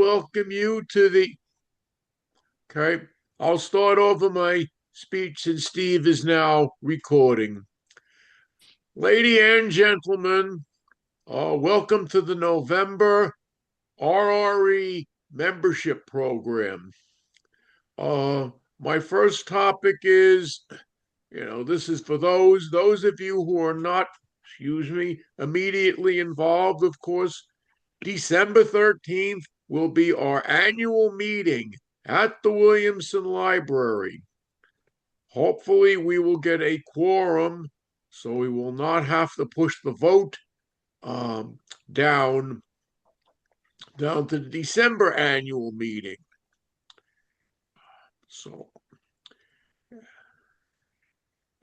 welcome you to the. Okay, I'll start over my speech since Steve is now recording. Lady and gentlemen, welcome to the November RRE membership program. Uh, my first topic is, this is for those of you who are not, immediately involved, of course. December 13th will be our annual meeting at the Williamson Library. Hopefully, we will get a quorum so we will not have to push the vote um, down to the December annual meeting. So,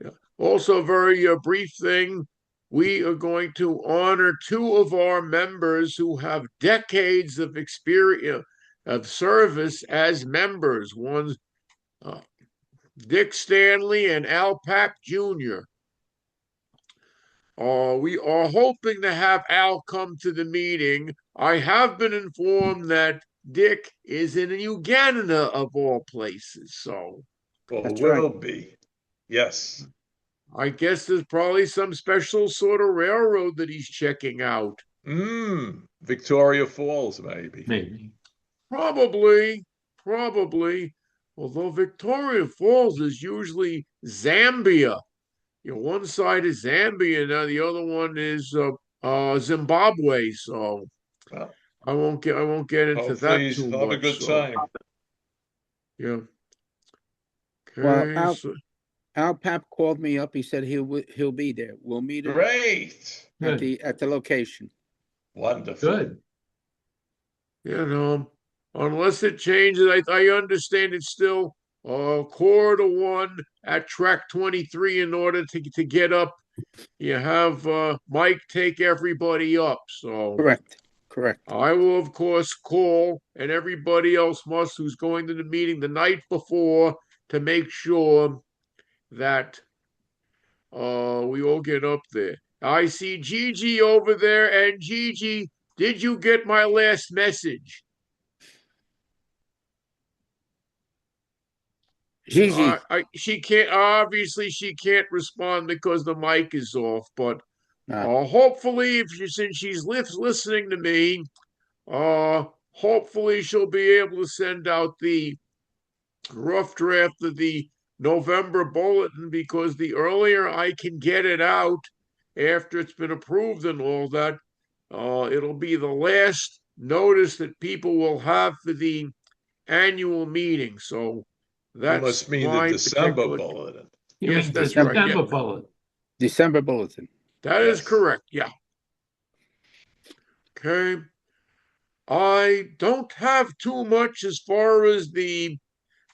yeah. Also, very brief thing. We are going to honor two of our members who have decades of experience of service as members. One's Dick Stanley and Al Papp Jr. We are hoping to have Al come to the meeting. I have been informed that Dick is in Uganda, of all places. So Or That's right. will be. Yes. I guess there's probably some special sort of railroad that he's checking out. Victoria Falls, maybe. Maybe. Probably. Although Victoria Falls is usually Zambia. One side is Zambia, now the other one is Zimbabwe. So Well, I won't get into that hopefully too he'll have a much. good So time. yeah. Well, Okay. Al Pap called me up. He said he'll be there. We'll meet him Great. at the location. Wonderful. Good. Unless it changes, I understand it's still corridor 1 at track 23 in order to get up. You have Mike take everybody up. So Correct. I will, of course, call, and everybody else must, who's going to the meeting the night before, to make sure that we all get up there. I see Gigi over there, and Gigi, did you get my last message? Gigi. She can't respond because the mic is off, but Ah, hopefully, since she's listening to me, hopefully she'll be able to send out the rough draft of the November bulletin, because the earlier I can get it out after it's been approved and all that, it'll be the last notice that people will have for the annual meeting. So You that's must mean the my December particular. bulletin. You Yes, mean that's December right. Yeah, bullet. December bulletin. that is Yes. correct. Yeah. Okay. I don't have too much as far as the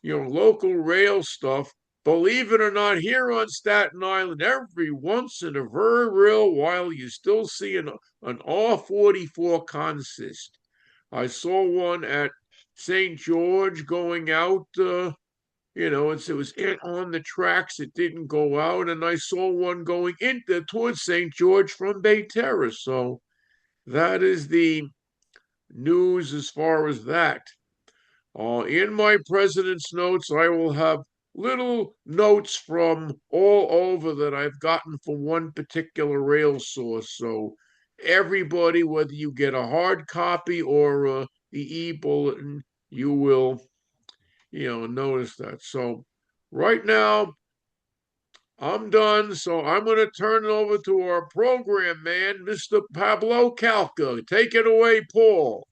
local rail stuff. Believe it or not, here on Staten Island, every once in a very real while, you still see an R44 consist. I saw one at St. George going out. It was on the tracks. It didn't go out, and I saw one going towards St. George from Bay Terrace. So that is the news as far as that. In my president's notes, I will have little notes from all over that I've gotten from one particular rail source. So everybody, whether you get a hard copy or the e-bulletin, you will, notice that. So right now, I'm done. So I'm going to turn it over to our program man, Mr. Pablo Calca. Take it away, Paul.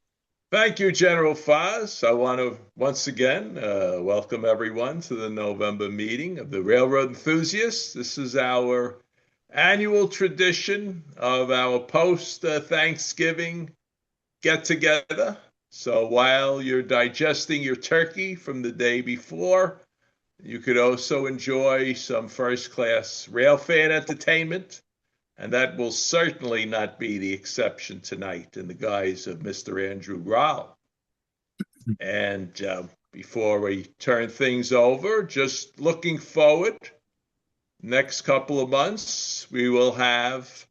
Thank you, General Foz. I want to once again welcome everyone to the November meeting of the Railroad Enthusiasts. This is our annual tradition of our post-Thanksgiving get-together. So while you're digesting your turkey from the day before, you could also enjoy some first-class railfan entertainment. And that will certainly not be the exception tonight in the guise of Mr. Andrew Grahl. And before we turn things over, just looking forward, next couple of months, we will have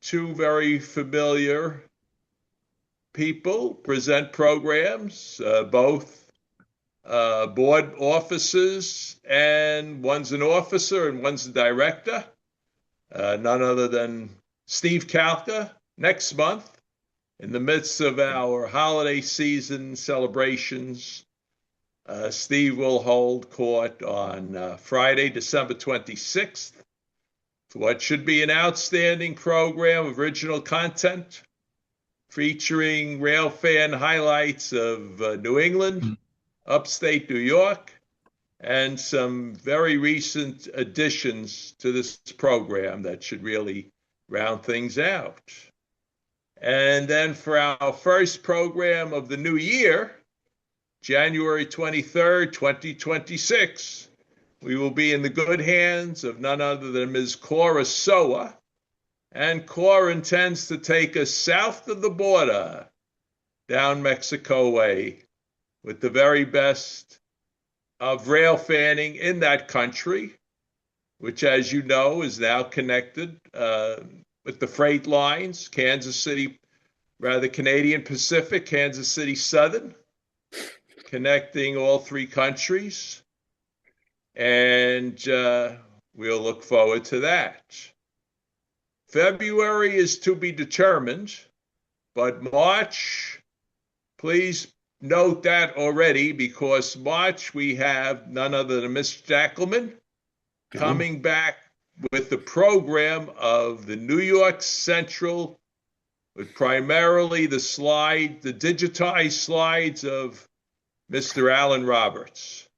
two very familiar people present programs, both board officers, and one's an officer and one's a director. None other than Steve Kalka next month in the midst of our holiday season celebrations. Steve will hold court on Friday, December 26th, for what should be an outstanding program of original content featuring rail fan highlights of New England, upstate New York, and some very recent additions to this program that should really round things out. And then for our first program of the new year, January 23rd, 2026, we will be in the good hands of none other than Ms. Cora Soa. And Cora intends to take us south of the border, down Mexico way, with the very best of rail fanning in that country, which, as you know, is now connected with the freight lines, Kansas City, rather Canadian Pacific, Kansas City Southern, connecting all three countries. And we'll look forward to that. February is to be determined, but March, please note that already, because March we have none other than Miss Jackelman coming back with the program of the New York Central, with primarily the digitized slides of Mr. Alan Roberts.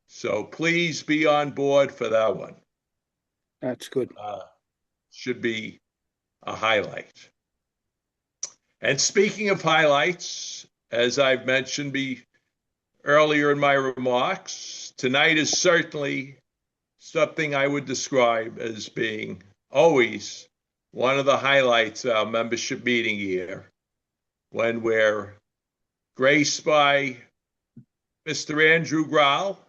So please be on board for that one. That's good. Should be a highlight. And speaking of highlights, as I've mentioned earlier in my remarks, tonight is certainly something I would describe as being always one of the highlights of our membership meeting year, when we're graced by Mr. Andrew Grahl,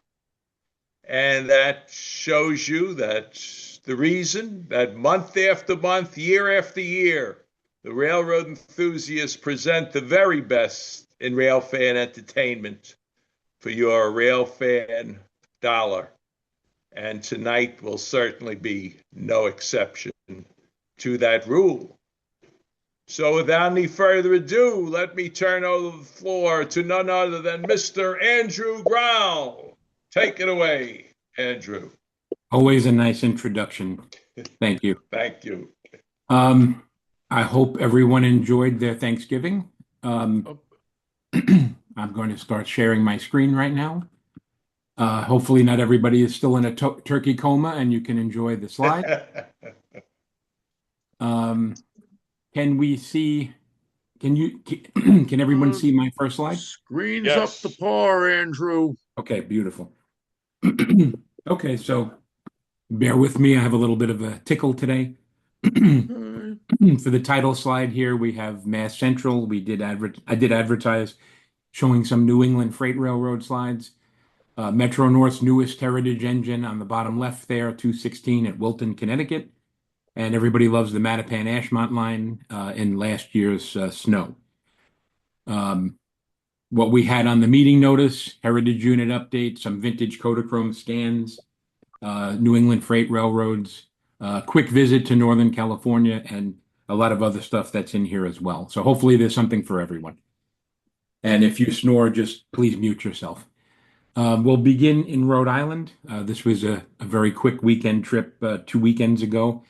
and that shows you that the reason that month after month, year after year, the railroad enthusiasts present the very best in railfan entertainment for your railfan dollar. And tonight will certainly be no exception to that rule. So without any further ado, let me turn over the floor to none other than Mr. Andrew Grahl. Take it away, Andrew. Always a nice introduction. Thank you. Thank you. I hope everyone enjoyed their Thanksgiving. I'm going to start sharing my screen right now. Hopefully not everybody is still in a turkey coma and you can enjoy the slide. Can we see, can everyone see my first slide? Screen's Yes. up to par, Andrew. Okay, beautiful. Okay, so bear with me. I have a little bit of a tickle today. For the title slide here, we have Mass Central. I did advertise showing some New England Freight Railroad slides. Metro North's newest heritage engine on the bottom left there, 216 at Wilton, Connecticut. And everybody loves the Mattapan-Ashmont line in last year's snow. What we had on the meeting notice, heritage unit update, some vintage Kodachrome scans, New England Freight Railroads, quick visit to Northern California, and a lot of other stuff that's in here as well. So hopefully there's something for everyone. And if you snore, just please mute yourself. We'll begin in Rhode Island. This was a very quick weekend trip 2 weekends ago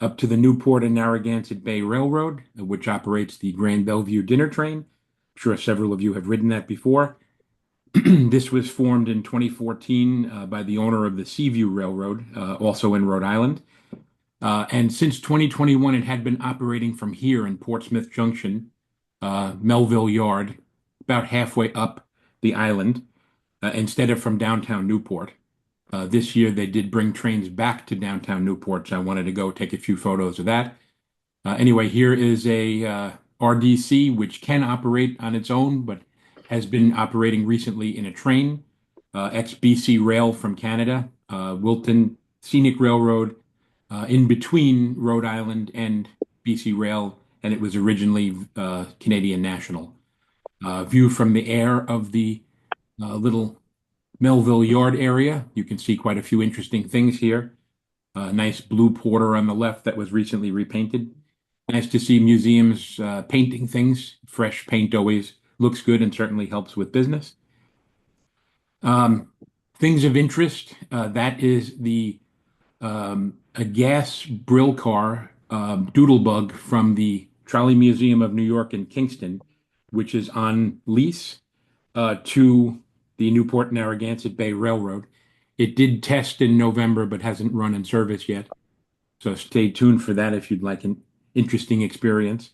up to the Newport and Narragansett Bay Railroad, which operates the Grand Bellevue dinner train. I'm sure several of you have ridden that before. This was formed in 2014 by the owner of the Seaview Railroad, also in Rhode Island. And since 2021, it had been operating from here in Portsmouth Junction, Melville Yard, about halfway up the island, instead of from downtown Newport. This year, they did bring trains back to downtown Newport, so I wanted to go take a few photos of that. Anyway, here is a RDC, which can operate on its own, but has been operating recently in a train, ex-BC Rail from Canada, Wilton Scenic Railroad, in between Rhode Island and BC Rail and it was originally Canadian National. View from the air of the little Melville Yard area. You can see quite a few interesting things here. A nice blue porter on the left that was recently repainted. Nice to see museums painting things. Fresh paint always looks good and certainly helps with business. Um, Things of interest, that is a gas brill car, Doodlebug from the Trolley Museum of New York in Kingston, which is on lease to the Newport Narragansett Bay Railroad. It did test in November, but hasn't run in service yet. So stay tuned for that if you'd like an interesting experience.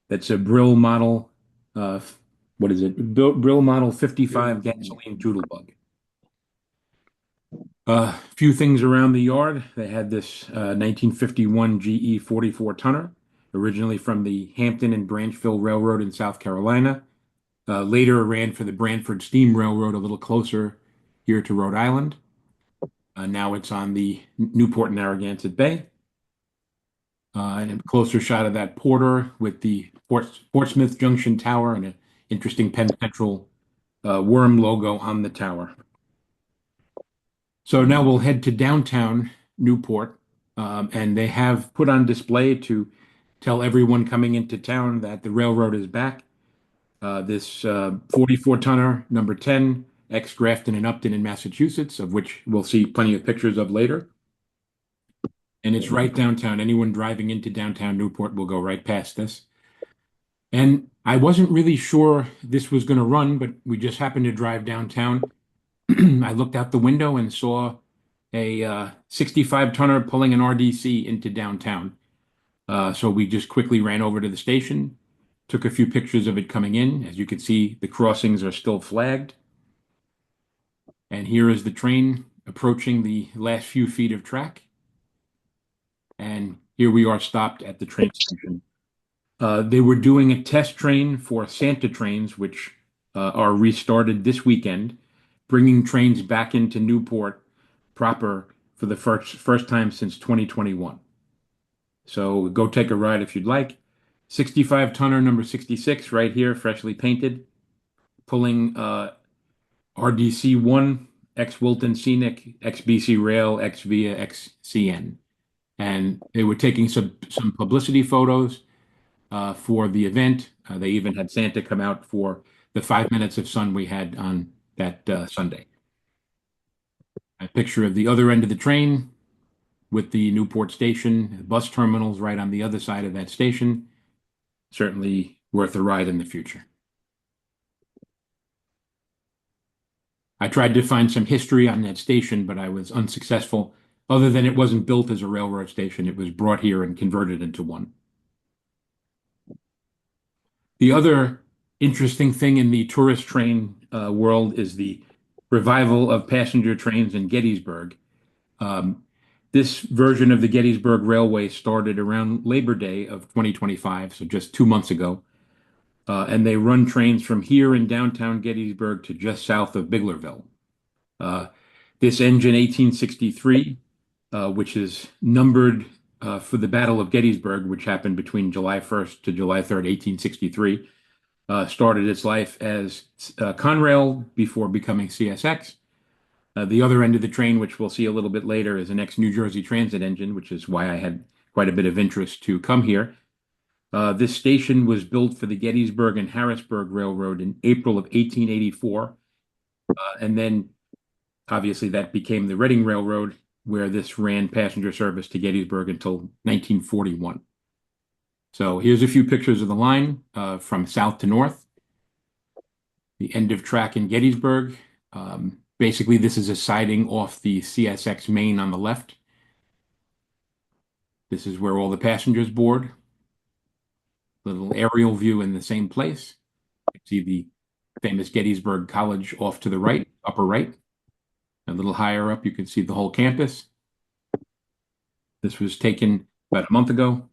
That's a Brill model, uh, what is it? Brill model 55 gasoline Doodlebug. A few things around the yard. They had this 1951 GE 44 tonner, originally from the Hampton and Branchville Railroad in South Carolina. Later ran for the Branford Steam Railroad a little closer here to Rhode Island. Now it's on the Newport Narragansett Bay. And a closer shot of that porter with the Portsmouth Junction Tower and an interesting Penn Central worm logo on the tower. So now we'll head to downtown Newport, and they have put on display to tell everyone coming into town that the railroad is back. This 44 tonner, number 10, ex Grafton and Upton in Massachusetts, of which we'll see plenty of pictures of later. And it's right downtown. Anyone driving into downtown Newport will go right past this. And I wasn't really sure this was going to run, but we just happened to drive downtown. I looked out the window and saw a 65 tonner pulling an RDC into downtown. So we just quickly ran over to the station, took a few pictures of it coming in. As you can see, the crossings are still flagged. And here is the train approaching the last few feet of track. And here we are stopped at the train station. They were doing a test train for Santa trains, which are restarted this weekend, bringing trains back into Newport proper for the first time since 2021. So go take a ride if you'd like. 65 tonner number 66 right here, freshly painted, pulling RDC 1, ex Wilton Scenic, ex BC Rail, ex Via, ex CN. And they were taking some publicity photos for the event. They even had Santa come out for the 5 minutes of sun we had on that Sunday. A picture of the other end of the train with the Newport station, the bus terminals right on the other side of that station. Certainly worth a ride in the future. I tried to find some history on that station, but I was unsuccessful. Other than it wasn't built as a railroad station, it was brought here and converted into one. The other interesting thing in the tourist train world is the revival of passenger trains in Gettysburg. This version of the Gettysburg Railway started around Labor Day of 2025, so just 2 months ago. And they run trains from here in downtown Gettysburg to just south of Biglerville. This engine, 1863, which is numbered for the Battle of Gettysburg, which happened between July 1st to July 3rd, 1863, started its life as Conrail before becoming CSX. The other end of the train, which we'll see a little bit later, is an ex-New Jersey Transit engine, which is why I had quite a bit of interest to come here. This station was built for the Gettysburg and Harrisburg Railroad in April of 1884. And then, obviously, that became the Reading Railroad, where this ran passenger service to Gettysburg until 1941. So here's a few pictures of the line from south to north. The end of track in Gettysburg. Basically, this is a siding off the CSX main on the left. This is where all the passengers board. Little aerial view in the same place. You see the famous Gettysburg College off to the right, upper right. A little higher up, you can see the whole campus. This was taken about a month ago.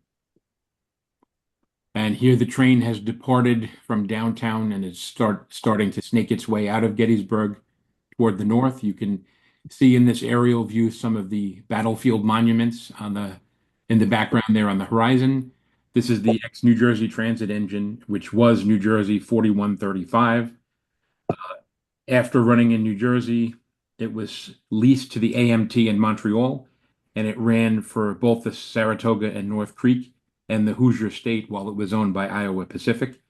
And here the train has departed from downtown and is starting to snake its way out of Gettysburg toward the north. You can see in this aerial view some of the battlefield monuments in the background there on the horizon. This is the ex-New Jersey Transit engine, which was New Jersey 4135. After running in New Jersey, it was leased to the AMT in Montreal, and it ran for both the Saratoga and North Creek and the Hoosier State while it was owned by Iowa Pacific.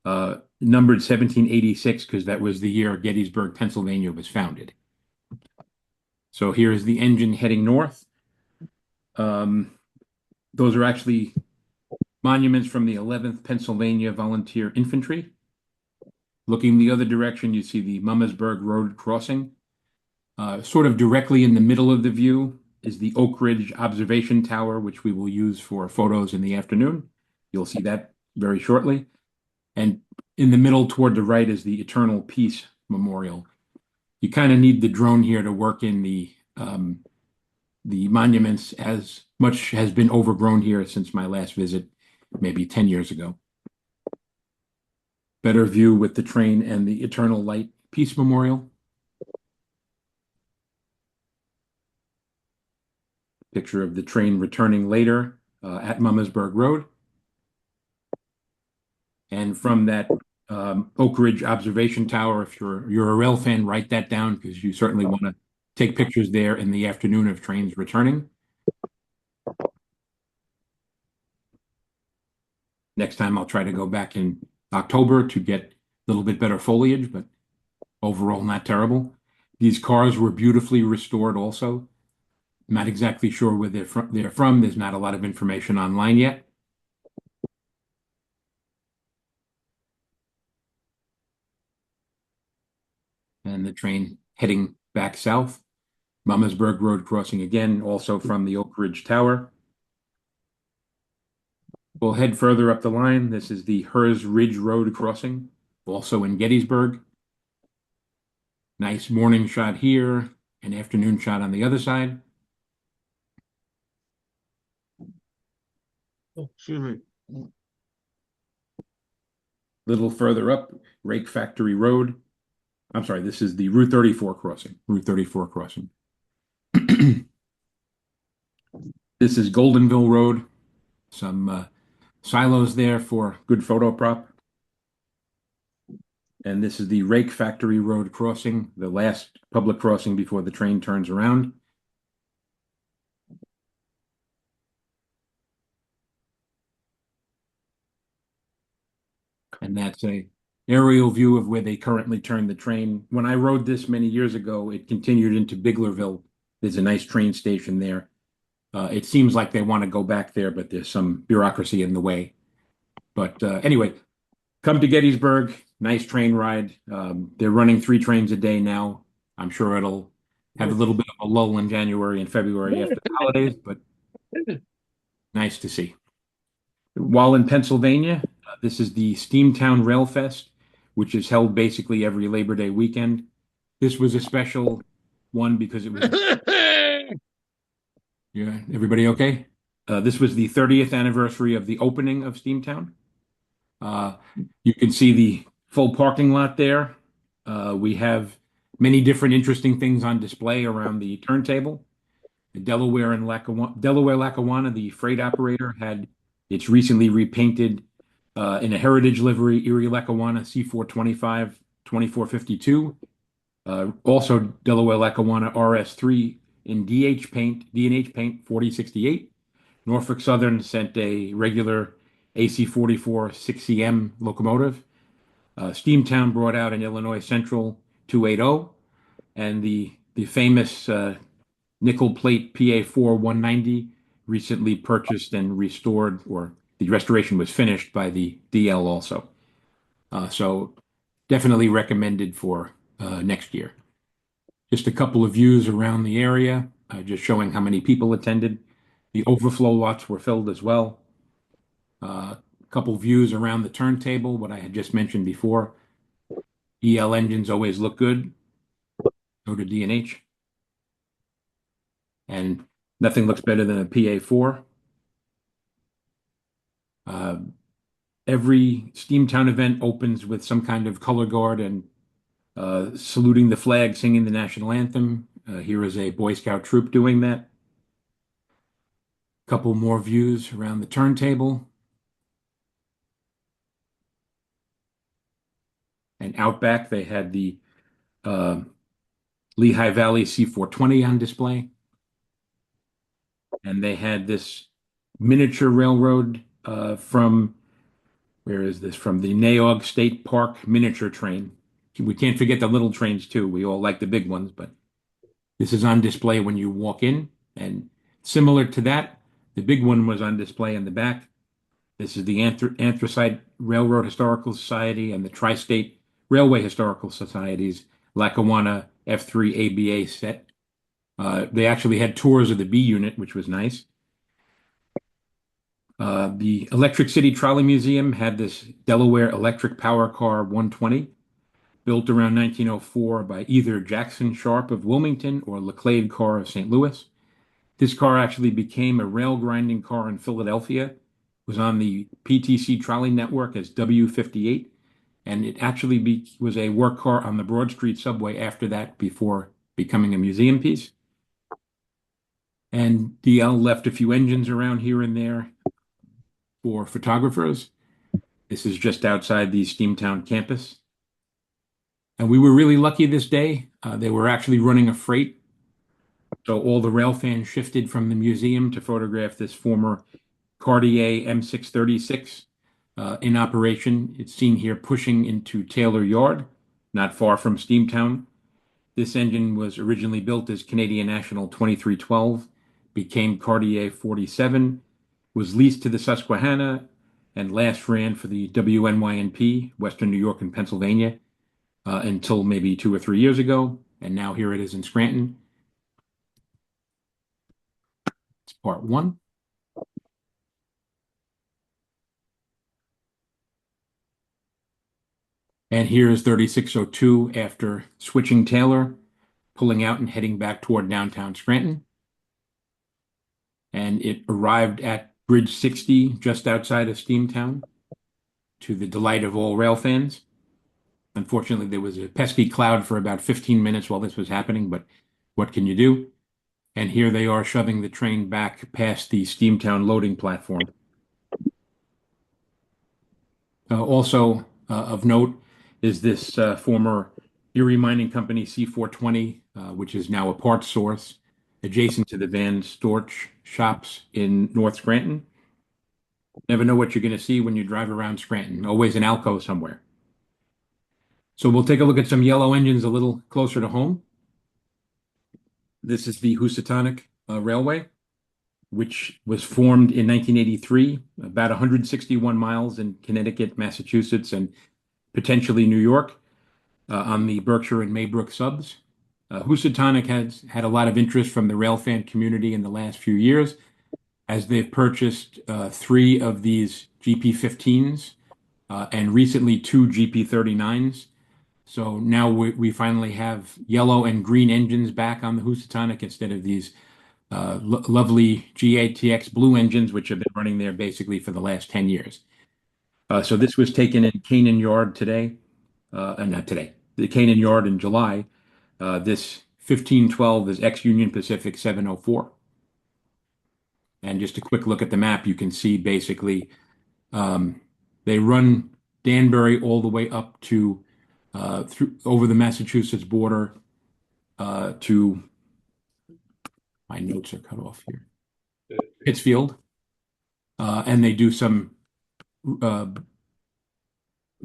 Numbered 1786 because that was the year Gettysburg, Pennsylvania was founded. So here's the engine heading north. Those are actually monuments from the 11th Pennsylvania Volunteer Infantry. Looking the other direction, you see the Mummersburg Road crossing. Sort of directly in the middle of the view is the Oak Ridge Observation Tower, which we will use for photos in the afternoon. You'll see that very shortly. And in the middle toward the right is the Eternal Peace Memorial. You kind of need the drone here to work in the monuments, as much has been overgrown here since my last visit, maybe 10 years ago. Better view with the train and the Eternal Light Peace Memorial. Picture of the train returning later at Mummersburg Road. And from that Oak Ridge Observation Tower, if you're a rail fan, write that down because you certainly want to take pictures there in the afternoon of trains returning. Next time I'll try to go back in October to get a little bit better foliage, but overall not terrible. These cars were beautifully restored also. I'm not exactly sure where they're from. There's not a lot of information online yet. And the train heading back south. Mummersburg Road crossing again, also from the Oak Ridge Tower. We'll head further up the line. This is the Hers Ridge Road crossing, also in Gettysburg. Nice morning shot here, an afternoon shot on the other side. Oh, excuse me. Little further up, Rake Factory Road. I'm sorry, this is the Route 34 crossing. Route 34 crossing. This is Goldenville Road. Some silos there for good photo prop. And this is the Rake Factory Road crossing, the last public crossing before the train turns around. And that's a aerial view of where they currently turn the train. When I rode this many years ago, it continued into Biglerville. There's a nice train station there. It seems like they want to go back there, but there's some bureaucracy in the way. But anyway, come to Gettysburg. Nice train ride. They're running 3 trains a day now. I'm sure it'll have a little bit of a lull in January and February after the holidays, but nice to see. While in Pennsylvania, this is the Steamtown Rail Fest, which is held basically every Labor Day weekend. This was a special one because it was. Yeah, everybody okay? This was the 30th anniversary of the opening of Steamtown. You can see the full parking lot there. We have many different interesting things on display around the turntable. The Delaware Lackawanna, the freight operator, had it's recently repainted in a heritage livery, Erie Lackawanna C425 2452. Also Delaware Lackawanna RS3 in D&H paint 4068. Norfolk Southern sent a regular AC44 6CM locomotive. Steamtown brought out an Illinois Central 280 and the famous nickel plate PA4 190 recently purchased and restored, or the restoration was finished by the DL also. So definitely recommended for next year. Just a couple of views around the area, just showing how many people attended. The overflow lots were filled as well. A couple views around the turntable, what I had just mentioned before. EL engines always look good. Go to D&H. And nothing looks better than a PA4. Every Steamtown event opens with some kind of color guard and saluting the flag, singing the national anthem. Here is a Boy Scout troop doing that. Couple more views around the turntable. And out back, they had the uh, Lehigh Valley C420 on display. And they had this miniature railroad from, where is this? From the Naog State Park miniature train. We can't forget the little trains too. We all like the big ones, but this is on display when you walk in. And similar to that, the big one was on display in the back. This is the Anthracite Railroad Historical Society and the Tri-State Railway Historical Society's Lackawanna F3 ABA set. They actually had tours of the B unit, which was nice. The Electric City Trolley Museum had this Delaware Electric Power Car 120, built around 1904 by either Jackson Sharp of Wilmington or Laclade Carr of St. Louis. This car actually became a rail grinding car in Philadelphia, was on the PTC trolley network as W58, and it actually was a work car on the Broad Street subway after that before becoming a museum piece. And DL left a few engines around here and there for photographers. This is just outside the Steamtown campus. And we were really lucky this day. They were actually running a freight. So all the rail fans shifted from the museum to photograph this former Cartier M636 in operation. It's seen here pushing into Taylor Yard, not far from Steamtown. This engine was originally built as Canadian National 2312, became Cartier 47, was leased to the Susquehanna, and last ran for the WNYNP, Western New York and Pennsylvania, until maybe 2 or 3 years ago. And now here it is in Scranton. It's part one. And here is 3602 after switching Taylor, pulling out and heading back toward downtown Scranton. And it arrived at Bridge 60 just outside of Steamtown, to the delight of all rail fans. Unfortunately, there was a pesky cloud for about 15 minutes while this was happening, but what can you do? And here they are shoving the train back past the Steamtown loading platform. Also of note is this former Erie Mining Company C420, which is now a parts source adjacent to the Van Storch shops in North Scranton. Never know what you're going to see when you drive around Scranton. Always an alcove somewhere. So we'll take a look at some yellow engines a little closer to home. This is the Housatonic Railway, which was formed in 1983, about 161 miles in Connecticut, Massachusetts, and potentially New York on the Berkshire and Maybrook subs. Housatonic has had a lot of interest from the rail fan community in the last few years, as they've purchased 3 of these GP15s and recently 2 GP39s. So now we finally have yellow and green engines back on the Housatonic instead of these lovely GATX blue engines, which have been running there basically for the last 10 years. So this was taken in Canaan Yard today, not today, the Canaan Yard in July. This 1512 is ex-Union Pacific 704. And just a quick look at the map, you can see basically they run Danbury all the way up to through over the Massachusetts border to, my notes are cut off here, Pittsfield, and they do some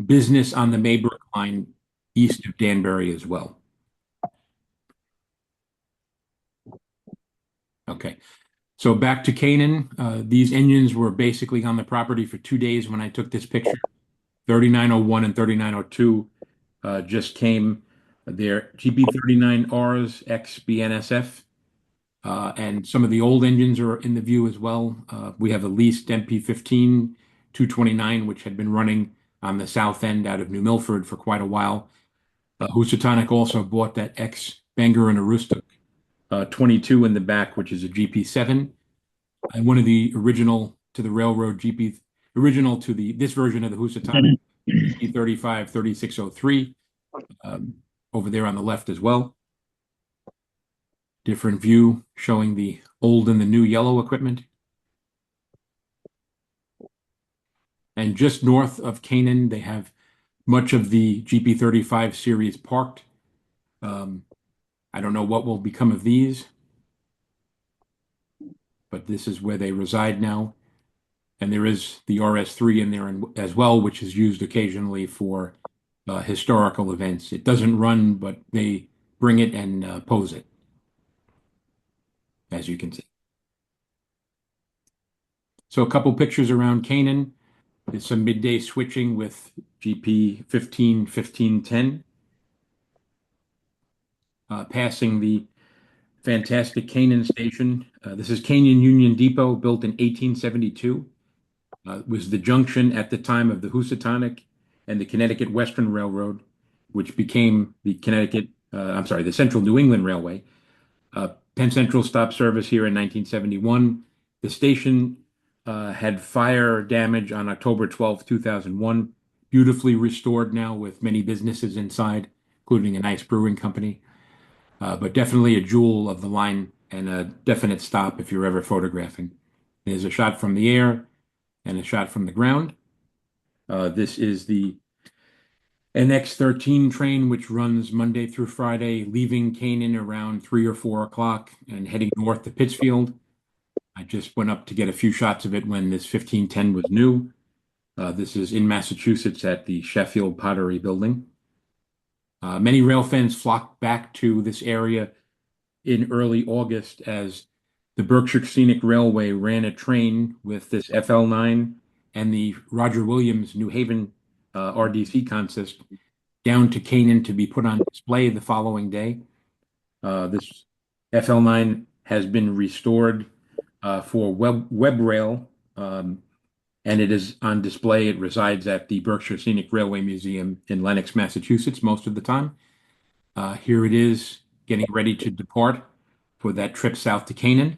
business on the Maybrook line east of Danbury as well. Okay, so back to Canaan. These engines were basically on the property for 2 days when I took this picture. 3901 and 3902 just came. They're GP39Rs ex BNSF, and some of the old engines are in the view as well. We have a leased MP15 229, which had been running on the south end out of New Milford for quite a while. Housatonic also bought that ex Bangor and Aroostook 22 in the back, which is a GP7, and one of the original to the railroad original to this version of the Housatonic GP35 3603 over there on the left as well. Different view showing the old and the new yellow equipment. And just north of Canaan, they have much of the GP35 series parked. I don't know what will become of these, but this is where they reside now. And there is the RS3 in there as well, which is used occasionally for historical events. It doesn't run, but they bring it and pose it, as you can see. So a couple pictures around Canaan. There's some midday switching with GP 15, 1510. Passing the fantastic Canaan station. This is Canaan Union Depot, built in 1872. Was the junction at the time of the Housatonic and the Connecticut Western Railroad, which became the Central New England Railway. Penn Central stopped service here in 1971. The station had fire damage on October 12, 2001. Beautifully restored now with many businesses inside, including a nice brewing company. But definitely a jewel of the line and a definite stop if you're ever photographing. There's a shot from the air and a shot from the ground. This is the NX13 train, which runs Monday through Friday, leaving Canaan around 3 or 4 o'clock and heading north to Pittsfield. I just went up to get a few shots of it when this 1510 was new. This is in Massachusetts at the Sheffield Pottery Building. Many rail fans flocked back to this area in early August as the Berkshire Scenic Railway ran a train with this FL9 and the Roger Williams New Haven RDC consist down to Canaan to be put on display the following day. This FL9 has been restored for web rail, and it is on display. It resides at the Berkshire Scenic Railway Museum in Lenox, Massachusetts, most of the time. Here it is getting ready to depart for that trip south to Canaan.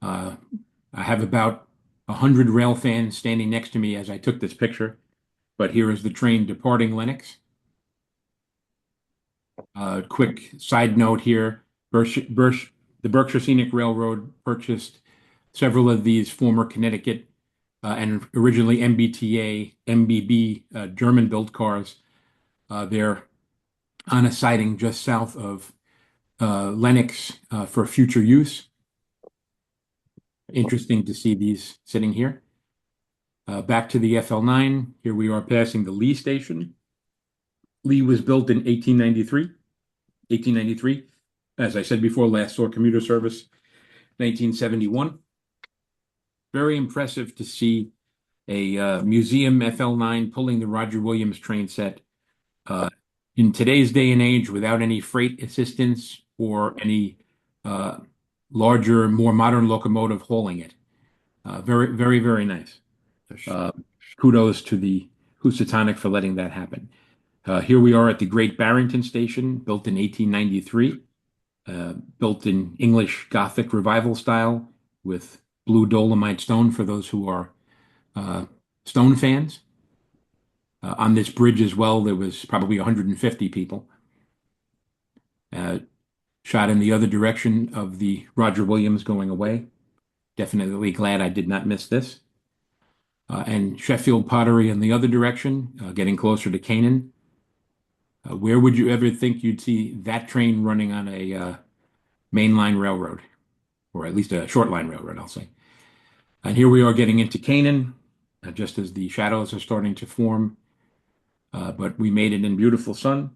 I have about 100 rail fans standing next to me as I took this picture, but here is the train departing Lenox. Quick side note here, the Berkshire Scenic Railroad purchased several of these former Connecticut and originally MBTA, MBB German-built cars. They're on a siding just south of Lenox for future use. Interesting to see these sitting here. Back to the FL9. Here we are passing the Lee station. Lee was built in 1893. As I said before, last saw commuter service, 1971. Very impressive to see a museum FL9 pulling the Roger Williams train set in today's day and age without any freight assistance or any larger, more modern locomotive hauling it. Very, very, very nice. Kudos to the Housatonic for letting that happen. Here we are at the Great Barrington Station, built in 1893, built in English Gothic Revival style with blue dolomite stone for those who are stone fans. On this bridge as well, there was probably 150 people. Shot in the other direction of the Roger Williams going away. Definitely glad I did not miss this. And Sheffield Pottery in the other direction, getting closer to Canaan. Where would you ever think you'd see that train running on a mainline railroad, or at least a short line railroad, I'll say. And here we are getting into Canaan, just as the shadows are starting to form. But we made it in beautiful sun.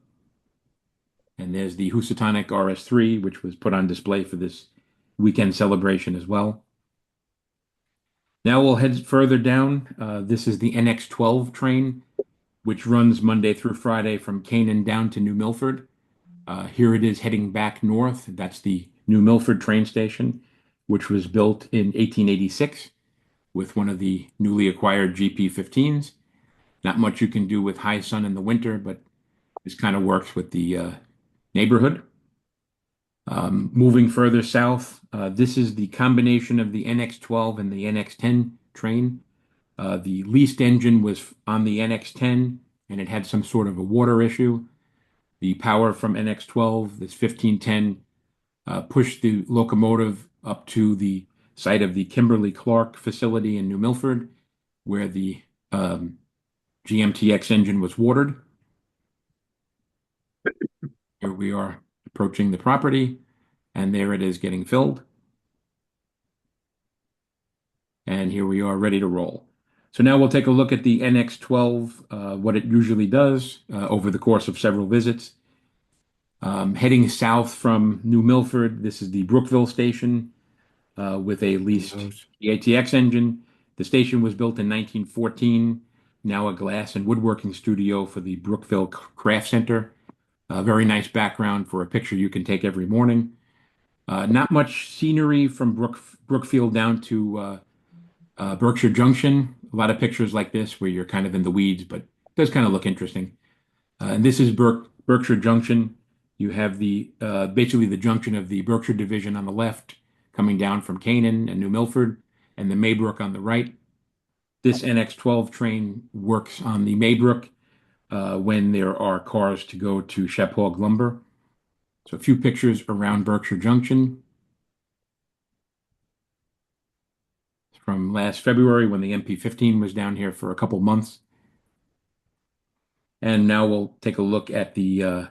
And there's the Housatonic RS3, which was put on display for this weekend celebration as well. Now we'll head further down. This is the NX12 train, which runs Monday through Friday from Canaan down to New Milford. Here it is heading back north. That's the New Milford train station, which was built in 1886 with one of the newly acquired GP15s. Not much you can do with high sun in the winter, but this kind of works with the neighborhood. Moving further south, this is the combination of the NX12 and the NX10 train. The leased engine was on the NX10, and it had some sort of a water issue. The power from NX12, this 1510, pushed the locomotive up to the site of the Kimberly Clark facility in New Milford, where the GMTX engine was watered. Here we are approaching the property, and there it is getting filled. And here we are ready to roll. So now we'll take a look at the NX12, what it usually does over the course of several visits. Heading south from New Milford, this is the Brookville station with a leased ATX engine. The station was built in 1914, now a glass and woodworking studio for the Brookville Craft Center. Very nice background for a picture you can take every morning. Not much scenery from Brookfield down to Berkshire Junction. A lot of pictures like this where you're kind of in the weeds, but it does kind of look interesting. And this is Berkshire Junction. You have the basically the junction of the Berkshire Division on the left, coming down from Canaan and New Milford, and the Maybrook on the right. This NX12 train works on the Maybrook when there are cars to go to Shephog Lumber. So a few pictures around Berkshire Junction from last February when the MP15 was down here for a couple months. And now we'll take a look at the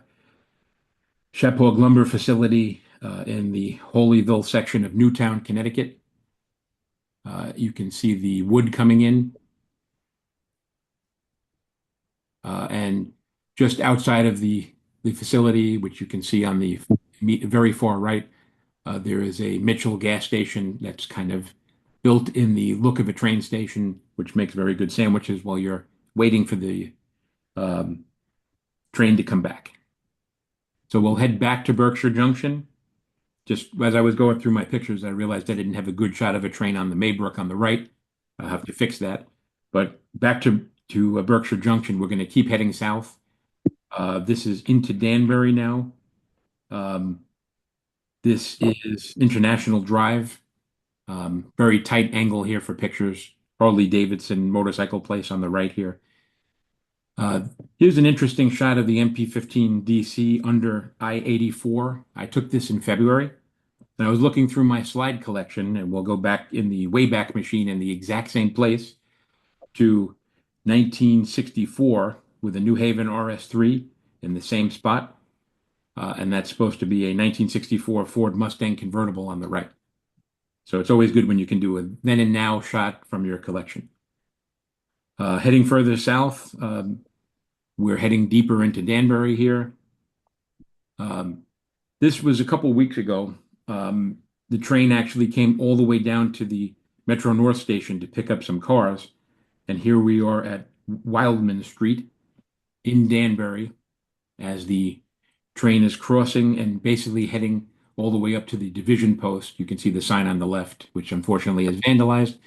Shephog Lumber facility in the Holyville section of Newtown, Connecticut. You can see the wood coming in. And just outside of the facility, which you can see on the very far right, there is a Mitchell gas station that's kind of built in the look of a train station, which makes very good sandwiches while you're waiting for the train to come back. So we'll head back to Berkshire Junction. Just as I was going through my pictures, I realized I didn't have a good shot of a train on the Maybrook on the right. I'll have to fix that. But back to Berkshire Junction, we're going to keep heading south. This is into Danbury now. This is International Drive. Very tight angle here for pictures. Harley Davidson motorcycle place on the right here. Here's an interesting shot of the MP15 DC under I-84. I took this in February, and I was looking through my slide collection, and we'll go back in the Wayback Machine in the exact same place to 1964 with a New Haven RS3 in the same spot. And that's supposed to be a 1964 Ford Mustang convertible on the right. So it's always good when you can do a then and now shot from your collection. Heading further south, we're heading deeper into Danbury here. This was a couple weeks ago. The train actually came all the way down to the Metro North station to pick up some cars. And here we are at Wildman Street in Danbury as the train is crossing and basically heading all the way up to the division post. You can see the sign on the left, which unfortunately is vandalized.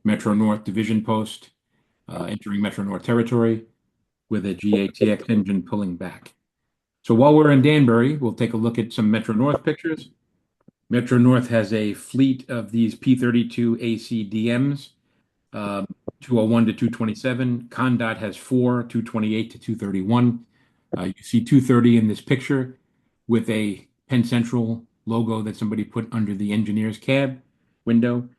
Metro North Division Post, entering Metro North territory with a GATX engine pulling back. So while we're in Danbury, we'll take a look at some Metro North pictures. Metro North has a fleet of these P32 ACDMs, 201 to 227. Condot has 4, 228 to 231. You see 230 in this picture with a Penn Central logo that somebody put under the engineer's cab window.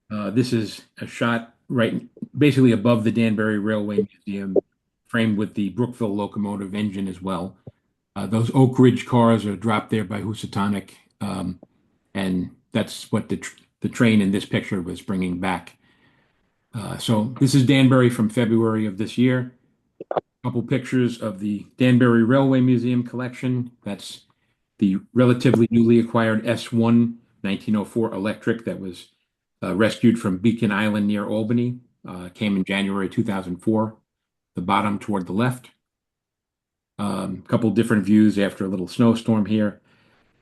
This is a shot right basically above the Danbury Railway Museum, framed with the Brookville locomotive engine as well. Those Oak Ridge cars are dropped there by Housatonic, and that's what the train in this picture was bringing back. So this is Danbury from February of this year. A couple pictures of the Danbury Railway Museum collection. That's the relatively newly acquired S1 1904 electric that was rescued from Beacon Island near Albany. Came in January 2004. The bottom toward the left. A couple different views after a little snowstorm here.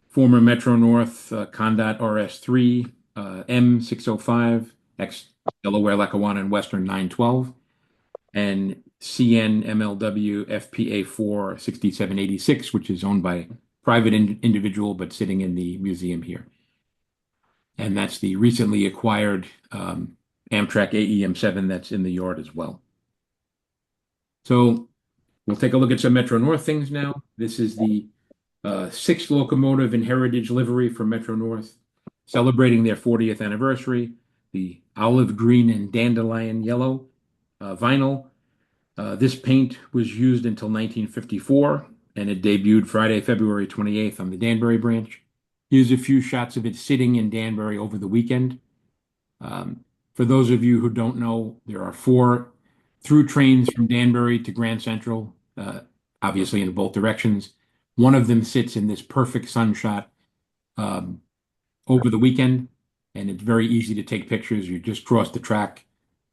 Former Metro North Condot RS3, M605, ex Delaware Lackawanna and Western 912, and CN MLW FPA4 6786, which is owned by private individual but sitting in the museum here. And that's the recently acquired Amtrak AEM7 that's in the yard as well. So we'll take a look at some Metro North things now. This is the 6th locomotive in heritage livery for Metro North, celebrating their 40th anniversary. The olive green and dandelion yellow vinyl. This paint was used until 1954, and it debuted Friday, February 28th on the Danbury branch. Here's a few shots of it sitting in Danbury over the weekend. Um, for those of you who don't know, there are four through trains from Danbury to Grand Central, obviously in both directions. One of them sits in this perfect sunshot um, over the weekend, and it's very easy to take pictures. You just cross the track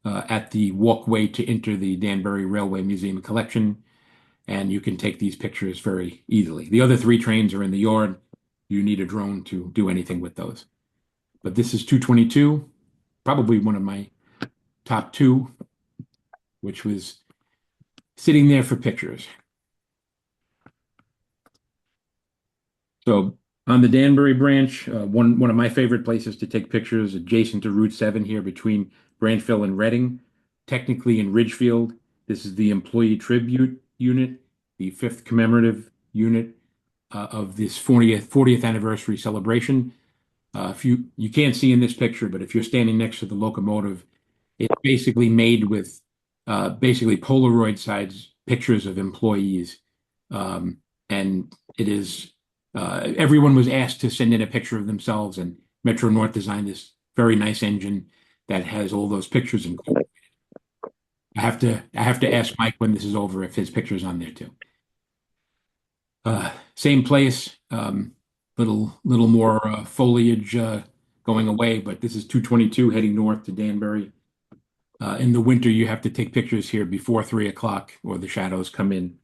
at the walkway to enter the Danbury Railway Museum and Collection, and you can take these pictures very easily. The other three trains are in the yard. You need a drone to do anything with those. But this is 222, probably one of my top two, which was sitting there for pictures. So on the Danbury branch, one of my favorite places to take pictures, adjacent to Route 7 here between Branchville and Reading, technically in Ridgefield. This is the Employee Tribute Unit, the fifth commemorative unit of this 40th anniversary celebration. If you can't see in this picture, but if you're standing next to the locomotive, it's basically made with basically Polaroid size pictures of employees, and it is everyone was asked to send in a picture of themselves, and Metro North designed this very nice engine that has all those pictures incorporated. I have to ask Mike when this is over if his picture's on there too. Same place, little more foliage going away, but this is 222 heading north to Danbury. In the winter, you have to take pictures here before 3 o'clock or the shadows come in.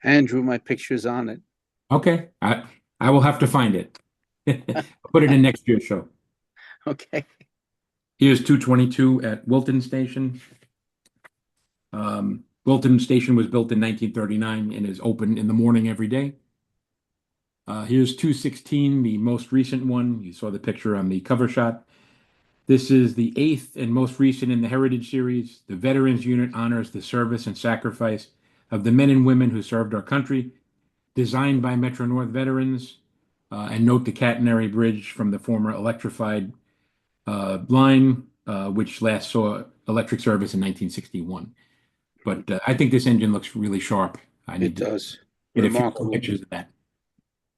Andrew, my picture's on it. Okay, I will have to find it. Put it in next year's show. Okay. Here's 222 at Wilton Station. Wilton Station was built in 1939 and is open in the morning every day. Here's 216, the most recent one. You saw the picture on the cover shot. This is the eighth and most recent in the Heritage Series. The Veterans Unit honors the service and sacrifice of the men and women who served our country. Designed by Metro North veterans. And note the catenary bridge from the former electrified line, which last saw electric service in 1961. But I think this engine looks really sharp. I need It does. to get a few Remarkable. pictures of that.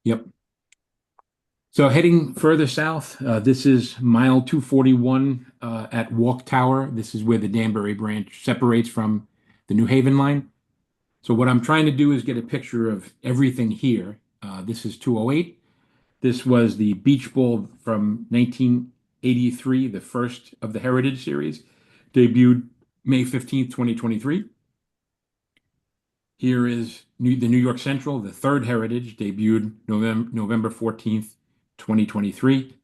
Yep. So heading further south, this is mile 241 at Walk Tower. This is where the Danbury branch separates from the New Haven line. So what I'm trying to do is get a picture of everything here. This is 208. This was the beach ball from 1983, the first of the Heritage Series, debuted May 15th, 2023. Here is the New York Central, the third Heritage, debuted November 14th, 2023.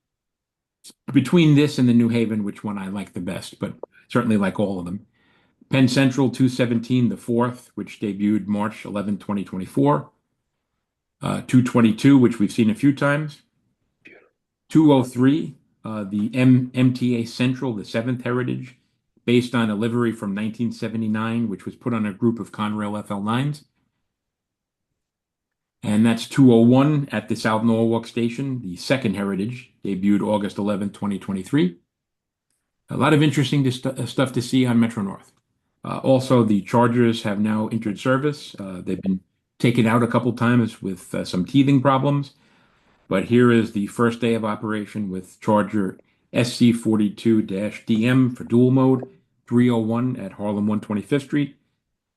Between this and the New Haven, which one I like the best, but certainly like all of them. Penn Central 217, the fourth, which debuted March 11, 2024. 222, which we've seen a few times. 203, the MTA Central, the seventh Heritage, based on a livery from 1979, which was put on a group of Conrail FL9s. And that's 201 at the South Norwalk Station, the second Heritage, debuted August 11, 2023. A lot of interesting stuff to see on Metro North. Also, the Chargers have now entered service. They've been taken out a couple times with some teething problems. But here is the first day of operation with Charger SC42-DM for dual mode, 301 at Harlem 125th Street.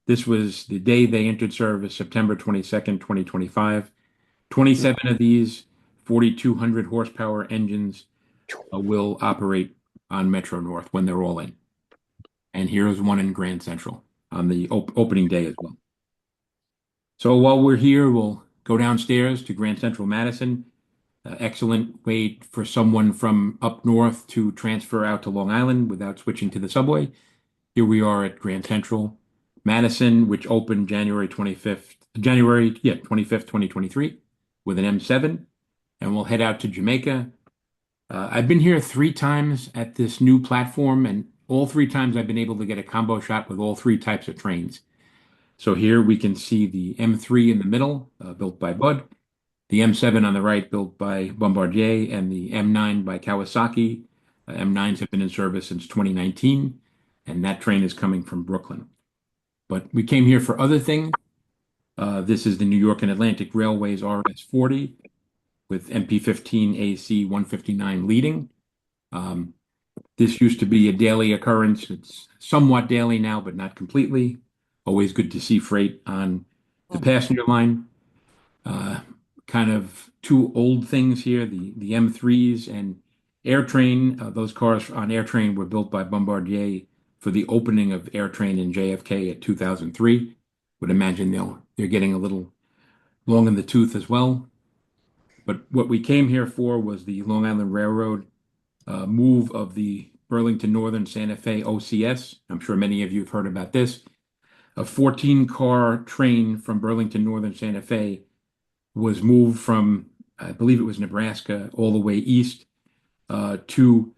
This was the day they entered service, September 22nd, 2025. 27 of these 4,200 horsepower engines will operate on Metro North when they're all in. And here's one in Grand Central on the opening day as well. So while we're here, we'll go downstairs to Grand Central Madison. Excellent way for someone from up north to transfer out to Long Island without switching to the subway. Here we are at Grand Central Madison, which opened January 25th, 2023 with an M7. And we'll head out to Jamaica. I've been here 3 times at this new platform, and all 3 times I've been able to get a combo shot with all 3 types of trains. So here we can see the M3 in the middle, built by Bud, the M7 on the right, built by Bombardier, and the M9 by Kawasaki. M9s have been in service since 2019, and that train is coming from Brooklyn. but we came here for other things. This is the New York and Atlantic Railways RS-40 with MP15 AC 159 leading. This used to be a daily occurrence. It's somewhat daily now, but not completely. Always good to see freight on the passenger line. Uh, Kind of two old things here, the M3s and AirTrain. Those cars on AirTrain were built by Bombardier for the opening of AirTrain in JFK at 2003. Would imagine they're getting a little long in the tooth as well. But what we came here for was the Long Island Railroad move of the Burlington Northern Santa Fe OCS. I'm sure many of you have heard about this. A 14-car train from Burlington Northern Santa Fe was moved from, I believe it was Nebraska, all the way east to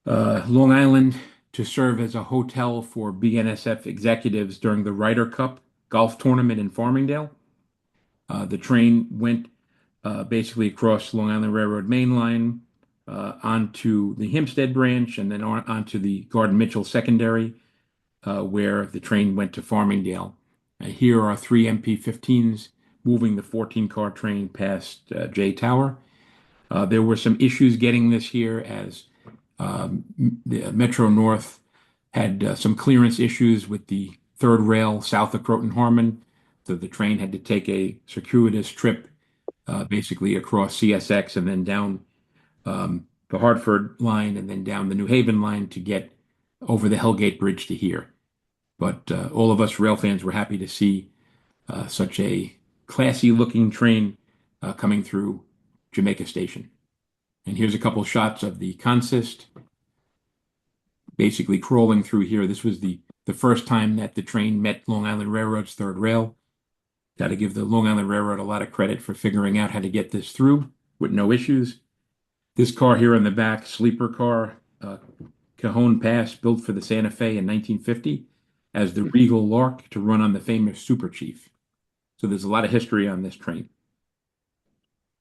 Long Island to serve as a hotel for BNSF executives during the Ryder Cup golf tournament in Farmingdale. The train went basically across Long Island Railroad main line onto the Hempstead branch and then onto the Garden Mitchell secondary, where the train went to Farmingdale. Here are three MP15s moving the 14-car train past J Tower. There were some issues getting this here as the Metro North had some clearance issues with the third rail south of Croton Harmon. So the train had to take a circuitous trip basically across CSX and then down the Hartford line and then down the New Haven line to get over the Hellgate Bridge to here. But all of us rail fans were happy to see such a classy looking train coming through Jamaica Station. And here's a couple shots of the consist basically crawling through here. This was the first time that the train met Long Island Railroad's third rail. Got to give the Long Island Railroad a lot of credit for figuring out how to get this through with no issues. This car here in the back, sleeper car, Cajon Pass, built for the Santa Fe in 1950 as the Regal Lark to run on the famous Super Chief. So there's a lot of history on this train.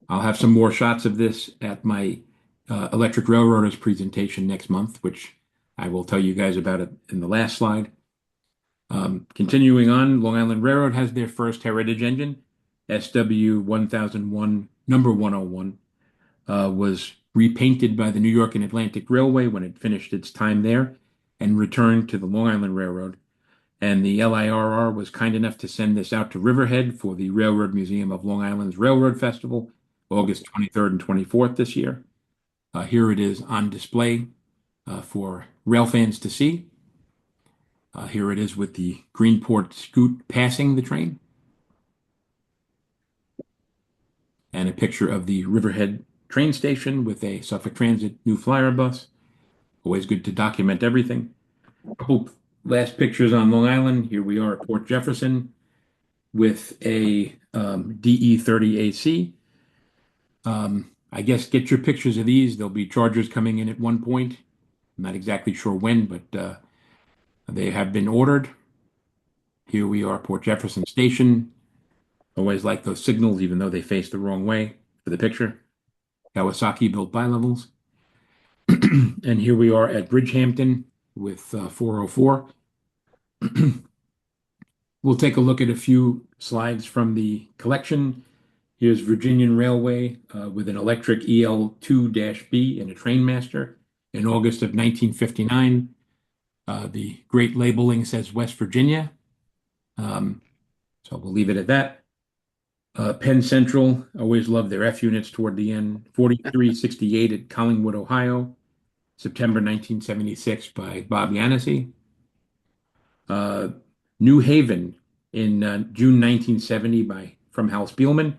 I'll have some more shots of this at my Electric Railroaders presentation next month, which I will tell you guys about it in the last slide. Continuing on, Long Island Railroad has their first heritage engine, SW 1001, number 101, was repainted by the New York and Atlantic Railway when it finished its time there and returned to the Long Island Railroad. And the LIRR was kind enough to send this out to Riverhead for the Railroad Museum of Long Island's Railroad Festival, August 23rd and 24th this year. Here it is on display for rail fans to see. Here it is with the Greenport Scoot passing the train. And a picture of the Riverhead train station with a Suffolk Transit New Flyer bus. Always good to document everything. Last pictures on Long Island. Here we are at Port Jefferson with a DE30AC. I guess get your pictures of these. There'll be chargers coming in at one point. I'm not exactly sure when, but they have been ordered. Here we are, Port Jefferson Station. Always like those signals, even though they face the wrong way for the picture. Kawasaki built bilevels. And here we are at Bridgehampton with 404. We'll take a look at a few slides from the collection. Here's Virginian Railway with an electric EL2-B and a Trainmaster in August of 1959. The great labeling says West Virginia. So we'll leave it at that. Penn Central, always loved their F units toward the end. 4368 at Collingwood, Ohio, September 1976 by Bob Yanessi. New Haven in June 1970 from Hal Spielman,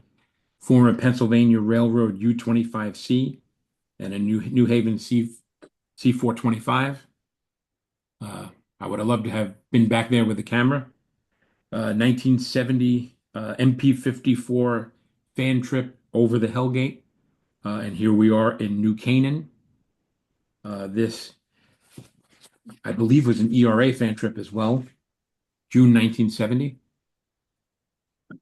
former Pennsylvania Railroad U-25C and a New Haven C425. I would have loved to have been back there with the camera. 1970 MP54 fan trip over the Hellgate. And here we are in New Canaan. This, I believe, was an ERA fan trip as well, June 1970. A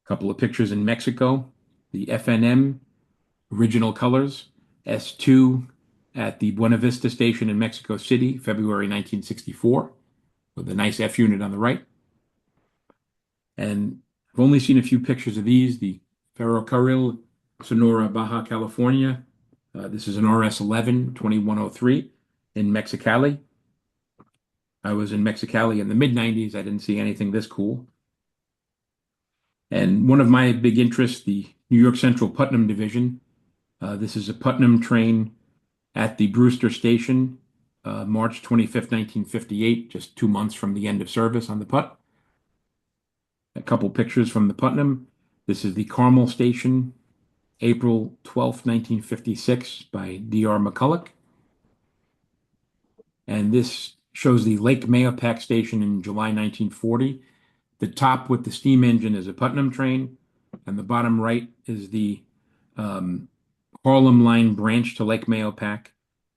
couple of pictures in Mexico. The FNM, original colors, S2 at the Buena Vista Station in Mexico City, February 1964, with a nice F unit on the right. And I've only seen a few pictures of these. The Ferrocarril Sonora, Baja California. This is an RS-11 2103 in Mexicali. I was in Mexicali in the mid-90s. I didn't see anything this cool. And one of my big interests, the New York Central Putnam Division. This is a Putnam train at the Brewster Station, March 25th, 1958, just 2 months from the end of service on the Put. A couple pictures from the Putnam. This is the Carmel Station, April 12th, 1956 by D.R. McCulloch. And this shows the Lake Mahopac Station in July 1940. The top with the steam engine is a Putnam train, and the bottom right is the Harlem Line branch to Lake Mahopac.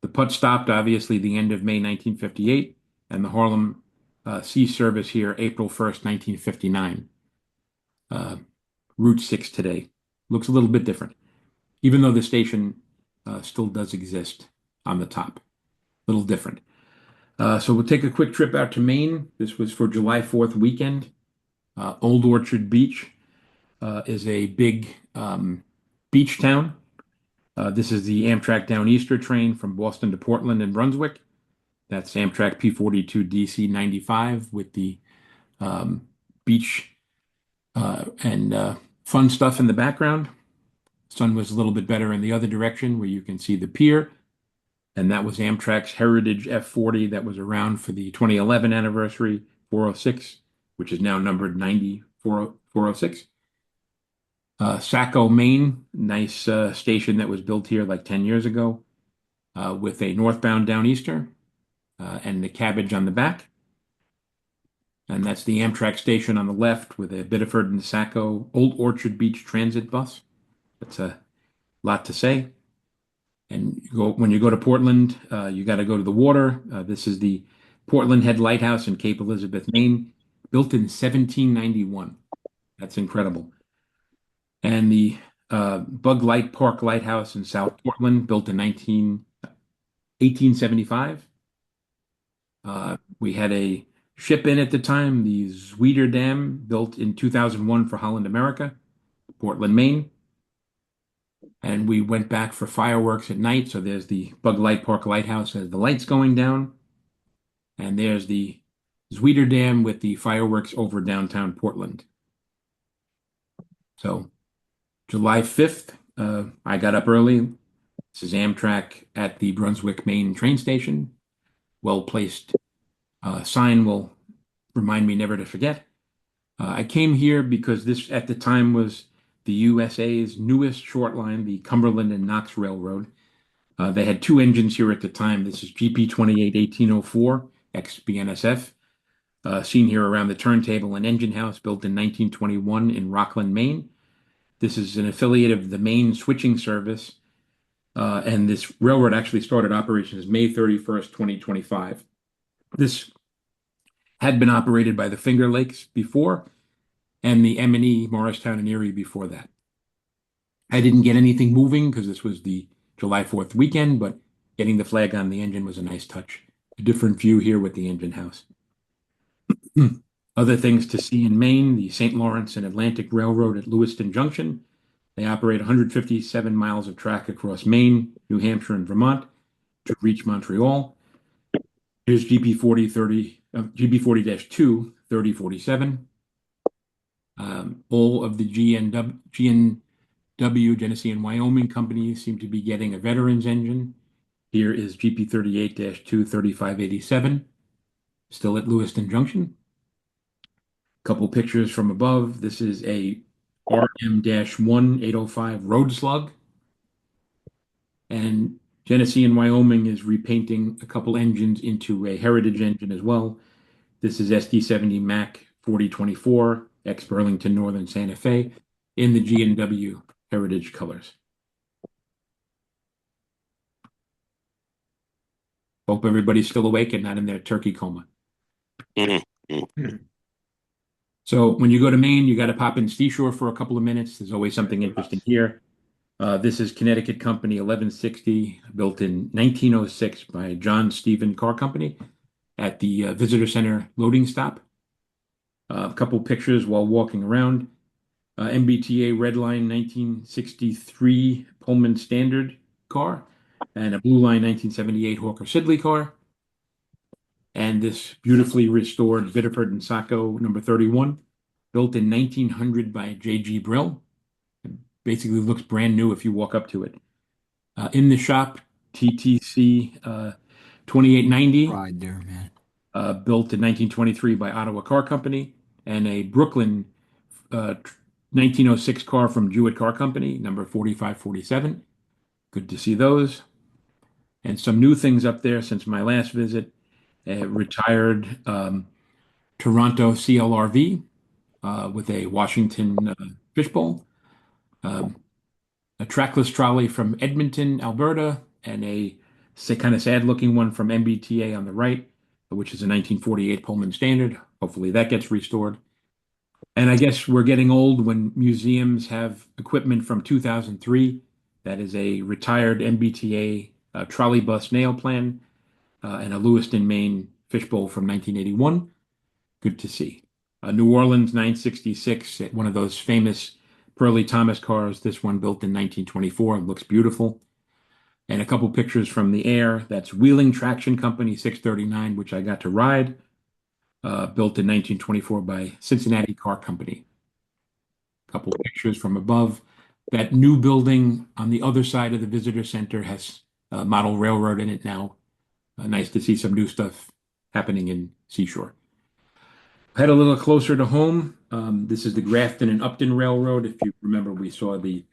The Put stopped, obviously, the end of May 1958, and the Harlem ceased service here April 1st, 1959. Route 6 today. Looks a little bit different, even though the station still does exist on the top. A little different. So we'll take a quick trip out to Maine. This was for July 4th weekend. Old Orchard Beach is a big beach town. This is the Amtrak Downeaster train from Boston to Portland and Brunswick. That's Amtrak P42 DC 95 with the beach and fun stuff in the background. Sun was a little bit better in the other direction where you can see the pier. And that was Amtrak's Heritage F40 that was around for the 2011 anniversary 406, which is now numbered 406. Saco, Maine, nice station that was built here like 10 years ago with a northbound Downeaster and the cabbage on the back. And that's the Amtrak station on the left with a Biddeford and Saco Old Orchard Beach transit bus. That's a lot to say. And when you go to Portland, you got to go to the water. This is the Portland Head Lighthouse in Cape Elizabeth, Maine, built in 1791. That's incredible. And the Bug Light Park Lighthouse in South Portland, built in 1875. We had a ship in at the time, the Zweeder Dam, built in 2001 for Holland America, Portland, Maine. And we went back for fireworks at night. So there's the Bug Light Park Lighthouse as the lights going down. And there's the Zweeder Dam with the fireworks over downtown Portland. So July 5th, I got up early. This is Amtrak at the Brunswick, Maine train station. Well-placed sign will remind me never to forget. I came here because this at the time was the USA's newest short line, the Cumberland and Knox Railroad. They had two engines here at the time. This is GP28 1804, ex-BNSF, seen here around the turntable and engine house, built in 1921 in Rockland, Maine. This is an affiliate of the Maine Switching Service, and this railroad actually started operations May 31st, 2025. This had been operated by the Finger Lakes before, and the M&E, Morristown and Erie before that. I didn't get anything moving because this was the July 4th weekend, but getting the flag on the engine was a nice touch. A different view here with the engine house. Other things to see in Maine, the St. Lawrence and Atlantic Railroad at Lewiston Junction. They operate 157 miles of track across Maine, New Hampshire, and Vermont to reach Montreal. Here's GP40-2, 3047. All of the GNW, Genesee and Wyoming companies seem to be getting a veterans engine. Here is GP38-2, 3587, still at Lewiston Junction. Couple pictures from above. This is a RM-1 805 road slug. And Genesee and Wyoming is repainting a couple engines into a heritage engine as well. This is SD70 Mac 4024, ex-Burlington Northern Santa Fe, in the G&W heritage colors. Hope everybody's still awake and not in their turkey coma. So when you go to Maine, you got to pop in Seashore for a couple of minutes. There's always something interesting here. This is Connecticut Company 1160, built in 1906 by John Stephen Car Company. at the visitor center loading stop. A couple pictures while walking around. MBTA Red Line 1963 Pullman Standard car and a Blue Line 1978 Hawker Siddeley car. And this beautifully restored Biddeford and Saco number 31, built in 1900 by J.G. Brill. It basically looks brand new if you walk up to it. In the shop, TTC 2890, Ride there, man. built in 1923 by Ottawa Car Company, and a Brooklyn 1906 car from Jewett Car Company, number 4547. Good to see those. And some new things up there since my last visit. Retired Toronto CLRV with a Washington fishbowl. A trackless trolley from Edmonton, Alberta, and a kind of sad looking one from MBTA on the right, which is a 1948 Pullman Standard. Hopefully that gets restored. And I guess we're getting old when museums have equipment from 2003. That is a retired MBTA trolley bus nail plan and a Lewiston, Maine fishbowl from 1981. Good to see. New Orleans 966, one of those famous Pearlie Thomas cars. This one built in 1924. It looks beautiful. And a couple pictures from the air. That's Wheeling Traction Company 639, which I got to ride. Built in 1924 by Cincinnati Car Company. A couple pictures from above. That new building on the other side of the visitor center has model railroad in it now. Nice to see some new stuff happening in Seashore. Head a little closer to home. This is the Grafton and Upton Railroad. If you remember, we saw the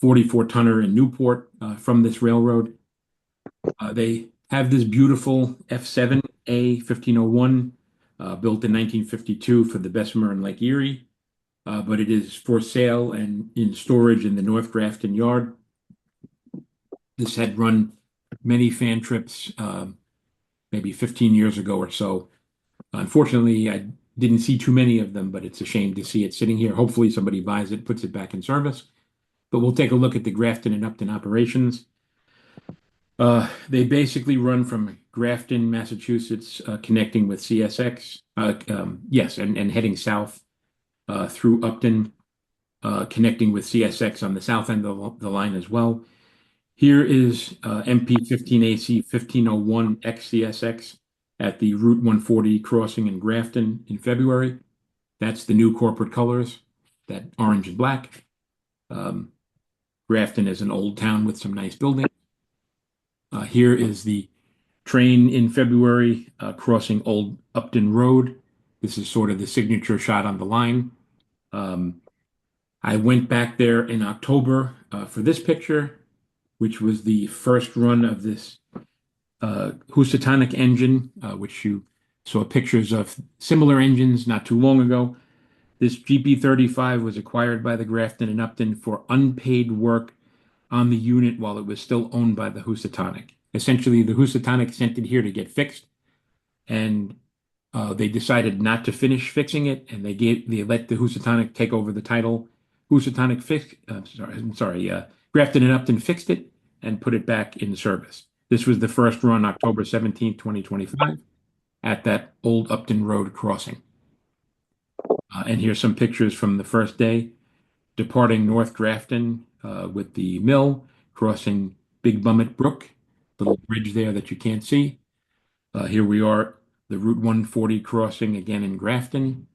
44-tonner in Newport from this railroad. They have this beautiful F7A 1501 built in 1952 for the Bessemer and Lake Erie, but it is for sale and in storage in the North Grafton Yard. This had run many fan trips maybe 15 years ago or so. Unfortunately, I didn't see too many of them, but it's a shame to see it sitting here. Hopefully somebody buys it, puts it back in service. But we'll take a look at the Grafton and Upton operations. They basically run from Grafton, Massachusetts, connecting with CSX. Yes, and heading south through Upton, connecting with CSX on the south end of the line as well. Here is MP 15AC 1501 XCSX at the Route 140 crossing in Grafton in February. That's the new corporate colors, that orange and black. Grafton is an old town with some nice buildings. Here is the train in February crossing Old Upton Road. This is sort of the signature shot on the line. I went back there in October for this picture, which was the first run of this Housatonic engine, which you saw pictures of similar engines not too long ago. This GP35 was acquired by the Grafton and Upton for unpaid work on the unit while it was still owned by the Housatonic. Essentially, the Housatonic sent it here to get fixed, and they decided not to finish fixing it, and they let the Housatonic take over the title. Grafton and Upton fixed it and put it back in service. This was the first run, October 17, 2025, at that Old Upton Road crossing. And here's some pictures from the first day, departing North Grafton with the mill, crossing Big Bummet Brook, little bridge there that you can't see. Here we are, the Route 140 crossing again in Grafton,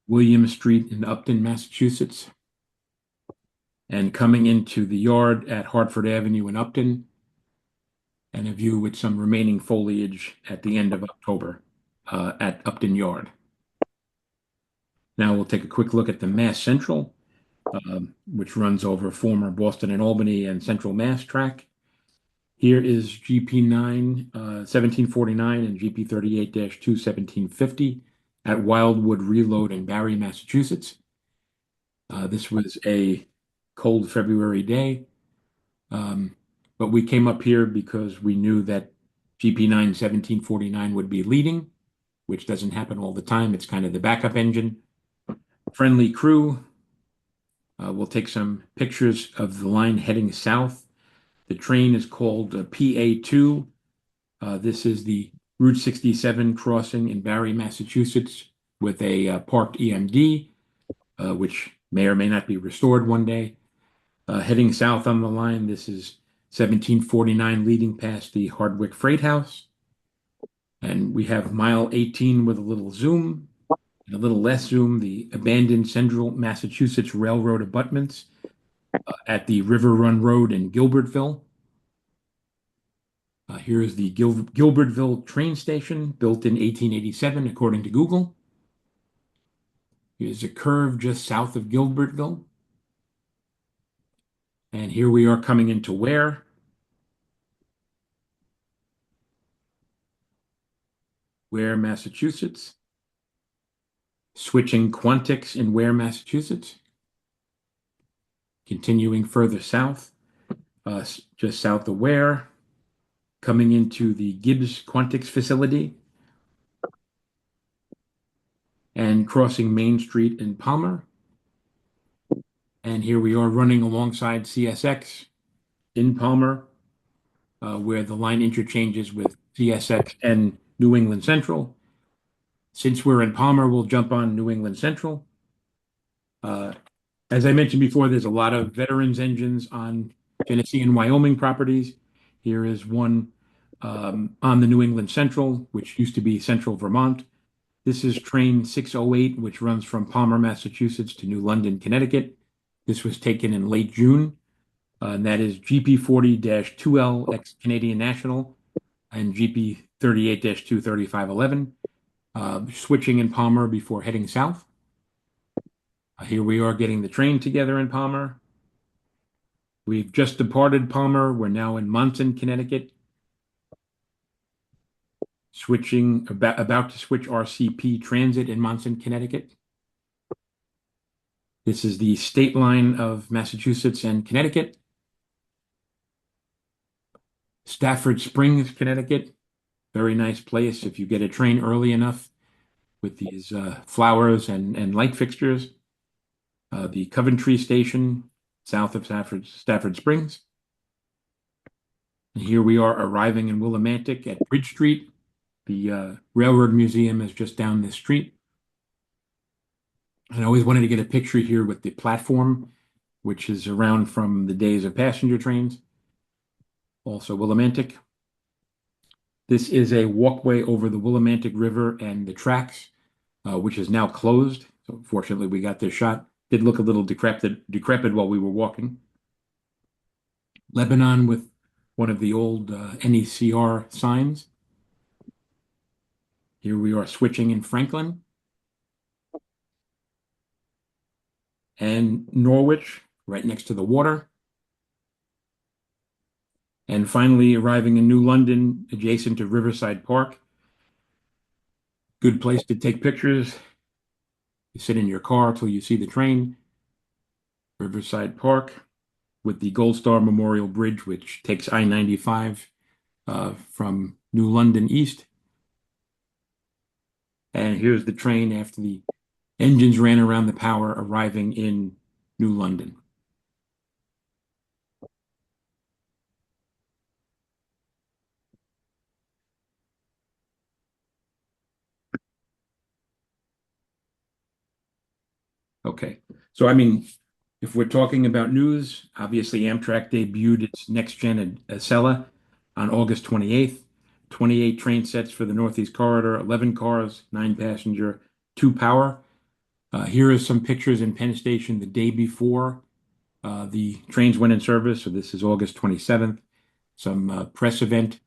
William Street in Upton, Massachusetts, and coming into the yard at Hartford Avenue in Upton, and a view with some remaining foliage at the end of October at Upton Yard. Now we'll take a quick look at the Mass Central, which runs over former Boston and Albany and Central Mass track. Here is GP9 1749 and GP38-2 1750 at Wildwood Reload in Barre, Massachusetts. This was a cold February day, but we came up here because we knew that GP9 1749 would be leading, which doesn't happen all the time. It's kind of the backup engine. Friendly crew. We'll take some pictures of the line heading south. The train is called PA2. This is the Route 67 crossing in Barre, Massachusetts, with a parked EMD, which may or may not be restored one day. Heading south on the line, this is 1749 leading past the Hardwick Freight House. And we have mile 18 with a little zoom, and a little less zoom, the abandoned Central Massachusetts Railroad abutments at the River Run Road in Gilbertville. Here is the Gilbertville train station, built in 1887, according to Google. Here's a curve just south of Gilbertville. And here we are coming into Ware. Ware, Massachusetts. Switching Quantix in Ware, Massachusetts. Continuing further south, just south of Ware, coming into the Gibbs Quantix facility and crossing Main Street in Palmer. And here we are running alongside CSX in Palmer, where the line interchanges with CSX and New England Central. Since we're in Palmer, we'll jump on New England Central. As I mentioned before, there's a lot of veterans engines on Tennessee and Wyoming properties. Here is one on the New England Central, which used to be Central Vermont. This is train 608, which runs from Palmer, Massachusetts to New London, Connecticut. This was taken in late June. And that is GP40-2L ex Canadian National and GP38-23511. Switching in Palmer before heading south. Here we are getting the train together in Palmer. We've just departed Palmer. We're now in Monson, Connecticut. About to switch RCP Transit in Monson, Connecticut. This is the state line of Massachusetts and Connecticut. Stafford Springs, Connecticut. Very nice place if you get a train early enough with these flowers and light fixtures. The Coventry Station, south of Stafford Springs. And here we are arriving in Willimantic at Bridge Street. The Railroad Museum is just down this street. And I always wanted to get a picture here with the platform, which is around from the days of passenger trains. Also Willimantic. This is a walkway over the Willimantic River and the tracks, which is now closed. So fortunately, we got this shot. Did look a little decrepit while we were walking. Lebanon with one of the old NECR signs. Here we are switching in Franklin. And Norwich, right next to the water. And finally arriving in New London, adjacent to Riverside Park. Good place to take pictures. You sit in your car till you see the train. Riverside Park with the Gold Star Memorial Bridge, which takes I-95 from New London east. And here's the train after the engines ran around the power, arriving in New London. Okay, so I mean, if we're talking about news, obviously Amtrak debuted its next-gen Acela on August 28th. 28 train sets for the Northeast Corridor, 11 cars, 9 passenger, 2 power. Here are some pictures in Penn Station the day before the trains went in service. So this is August 27th, some press event.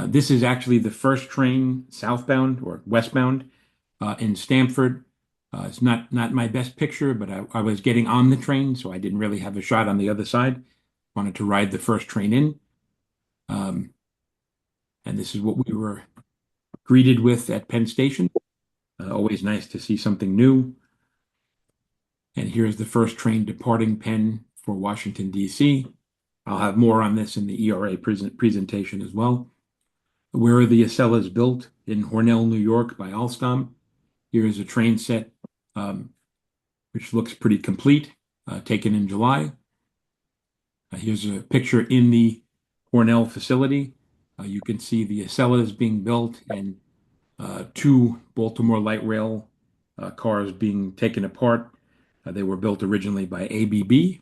This is actually the first train southbound or westbound in Stamford. It's not my best picture, but I was getting on the train, so I didn't really have a shot on the other side. Wanted to ride the first train in. And this is what we were greeted with at Penn Station. Always nice to see something new. And here's the first train departing Penn for Washington, D.C. I'll have more on this in the ERA presentation as well. Where are the Acelas built? In Hornell, New York by Alstom. Here is a train set which looks pretty complete, taken in July. Here's a picture in the Hornell facility. You can see the Acellas being built and two Baltimore light rail cars being taken apart. They were built originally by ABB.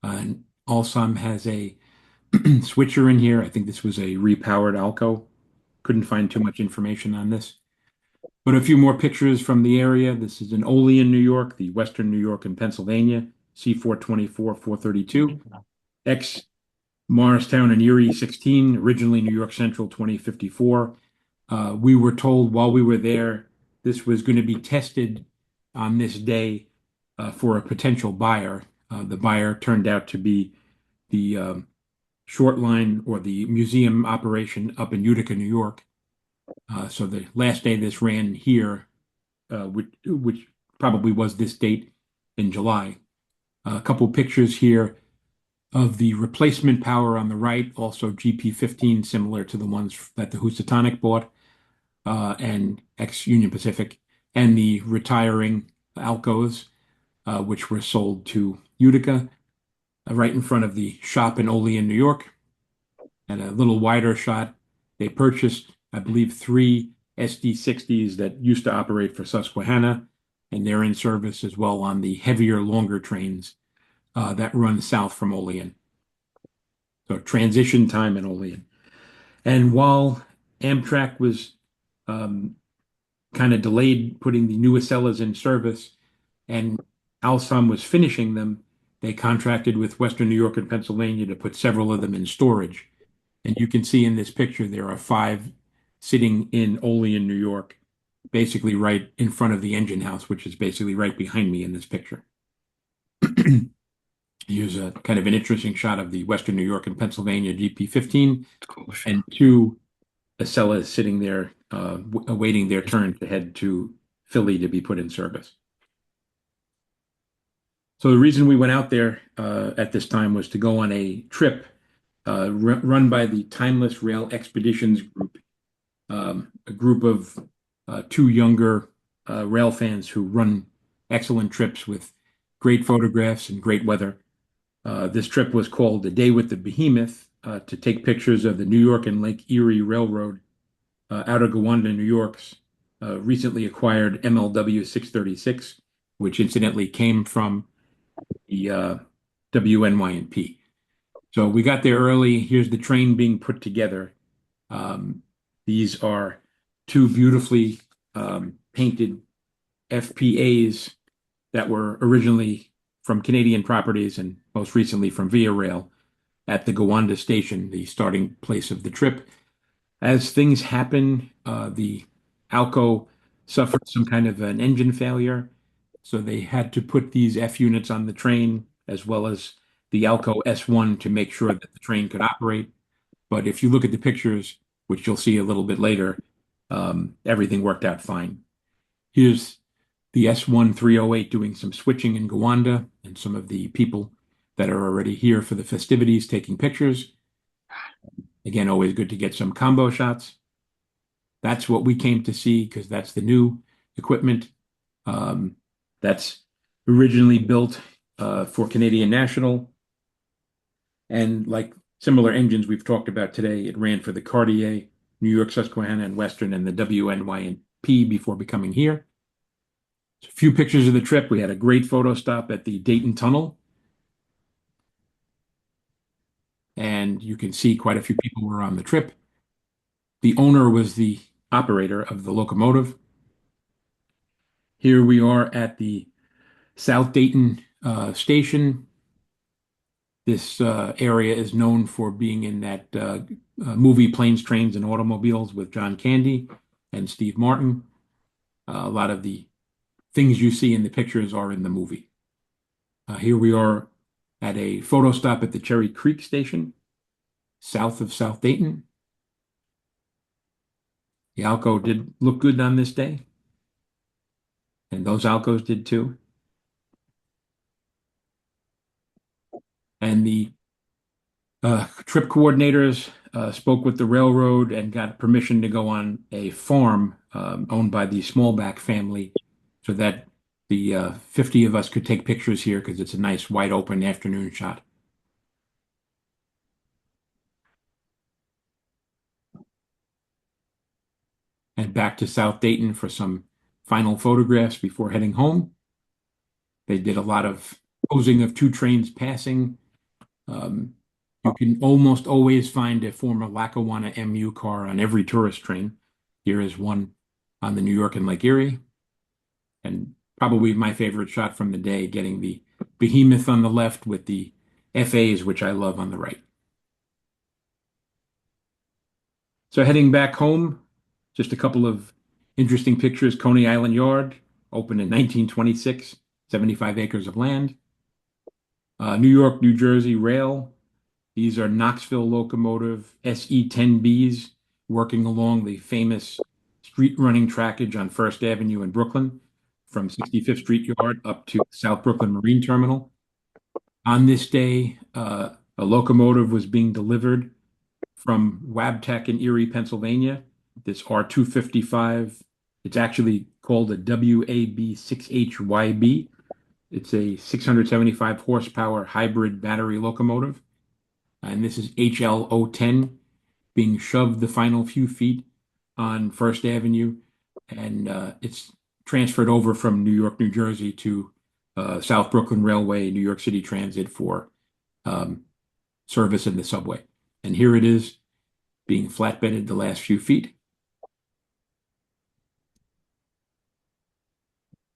And Alstom has a switcher in here. I think this was a repowered Alco. Couldn't find too much information on this. But a few more pictures from the area. This is in Olean, New York, the Western New York and Pennsylvania, C424, 432. Ex Morristown and Erie 16, originally New York Central 2054. We were told while we were there this was going to be tested on this day for a potential buyer. The buyer turned out to be the short line or the museum operation up in Utica, New York. So the last day this ran here, which probably was this date in July. A couple pictures here of the replacement power on the right, also GP15, similar to the ones that the Housatonic bought, and ex-Union Pacific, and the retiring Alcos, which were sold to Utica, right in front of the shop in Olean, New York. And a little wider shot, they purchased, I believe, three SD60s that used to operate for Susquehanna, and they're in service as well on the heavier, longer trains that run south from Olean. So transition time in Olean. And while Amtrak was kind of delayed putting the new Acellas in service and Alstom was finishing them, they contracted with Western New York and Pennsylvania to put several of them in storage. And you can see in this picture, there are five sitting in Olean, New York, basically right in front of the engine house, which is basically right behind me in this picture. Here's a kind of an interesting shot of the Western New York and Pennsylvania GP15 and two Acellas sitting there awaiting their turn to head to Philly to be put in service. So the reason we went out there at this time was to go on a trip run by the Timeless Rail Expeditions Group, a group of two younger rail fans who run excellent trips with great photographs and great weather. This trip was called A Day with the Behemoth to take pictures of the New York and Lake Erie Railroad out of Gowanda, New York's recently acquired MLW 636, which incidentally came from the WNYNP. So we got there early. Here's the train being put together. These are two beautifully painted FPAs that were originally from Canadian Properties and most recently from Via Rail at the Gowanda station, the starting place of the trip. As things happen, the Alco suffered some kind of an engine failure, so they had to put these F units on the train as well as the Alco S1 to make sure that the train could operate. But if you look at the pictures, which you'll see a little bit later, everything worked out fine. Here's the S1 308 doing some switching in Gowanda and some of the people that are already here for the festivities taking pictures. Again, always good to get some combo shots. That's what we came to see because that's the new equipment. That's originally built for Canadian National. And like similar engines we've talked about today, it ran for the Cartier, New York, Susquehanna, and Western, and the WNYNP before becoming here. So a few pictures of the trip. We had a great photo stop at the Dayton Tunnel. And you can see quite a few people were on the trip. The owner was the operator of the locomotive. Here we are at the South Dayton station. This area is known for being in that movie Planes, Trains, and Automobiles with John Candy and Steve Martin. A lot of the things you see in the pictures are in the movie. Here we are at a photo stop at the Cherry Creek station, south of South Dayton. The Alco did look good on this day, and those Alcos did too. And the trip coordinators spoke with the railroad and got permission to go on a farm owned by the Smallback family so that the 50 of us could take pictures here because it's a nice wide open afternoon shot. head back to South Dayton for some final photographs before heading home. They did a lot of posing of two trains passing. You can almost always find a former Lackawanna MU car on every tourist train. Here is one on the New York and Lake Erie. And probably my favorite shot from the day, getting the behemoth on the left with the FAs, which I love, on the right. So heading back home, just a couple of interesting pictures. Coney Island Yard, opened in 1926, 75 acres of land. New York, New Jersey Rail. These are Knoxville locomotive SE-10Bs working along the famous street running trackage on First Avenue in Brooklyn from 65th Street Yard up to South Brooklyn Marine Terminal. On this day, a locomotive was being delivered from Wabtec in Erie, Pennsylvania. This R255, it's actually called a WAB6HYB. It's a 675 horsepower hybrid battery locomotive. And this is HL010 being shoved the final few feet on First Avenue. And it's transferred over from New York, New Jersey to South Brooklyn Railway, New York City Transit for service in the subway. And here it is being flatbedded the last few feet.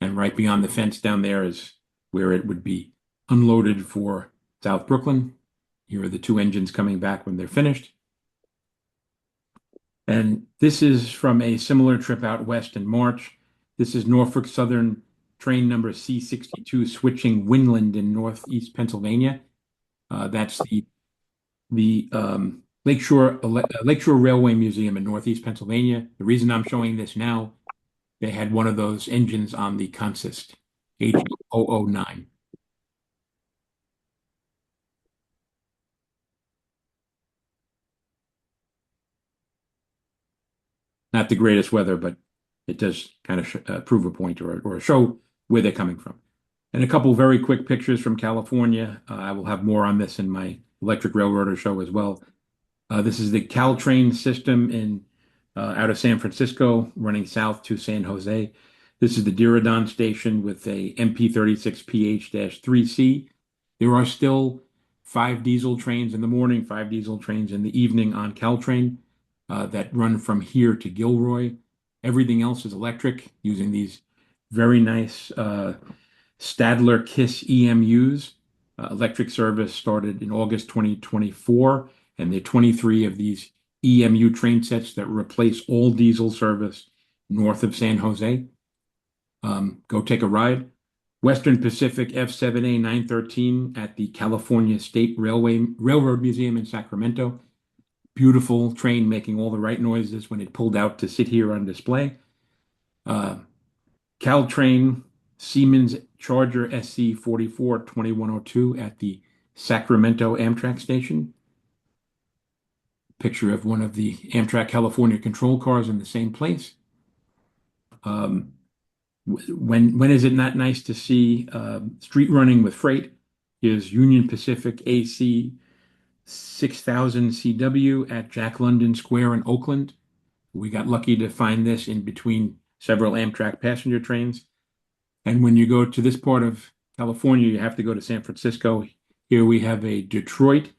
And right beyond the fence down there is where it would be unloaded for South Brooklyn. Here are the two engines coming back when they're finished. And this is from a similar trip out west in March. This is Norfolk Southern train number C62 switching Winland in northeast Pennsylvania. That's the Lakeshore Railway Museum in northeast Pennsylvania. The reason I'm showing this now, they had one of those engines on the consist, H009. Not the greatest weather, but it does kind of prove a point or show where they're coming from. And a couple very quick pictures from California. I will have more on this in my Electric Railroader show as well. This is the Caltrain system out of San Francisco, running south to San Jose. This is the Diridon station with a MP36PH-3C. There are still 5 diesel trains in the morning, 5 diesel trains in the evening on Caltrain that run from here to Gilroy. Everything else is electric, using these very nice Stadler KISS EMUs. Electric service started in August 2024, and there are 23 of these EMU train sets that replace all diesel service north of San Jose. Go take a ride. Western Pacific F7A 913 at the California State Railroad Museum in Sacramento. Beautiful train making all the right noises when it pulled out to sit here on display. Caltrain Siemens Charger SC 442102 at the Sacramento Amtrak station. Picture of one of the Amtrak California control cars in the same place. When is it not nice to see street running with freight? Here's Union Pacific AC 6000 CW at Jack London Square in Oakland. We got lucky to find this in between several Amtrak passenger trains. And when you go to this part of California, you have to go to San Francisco. Here we have a Detroit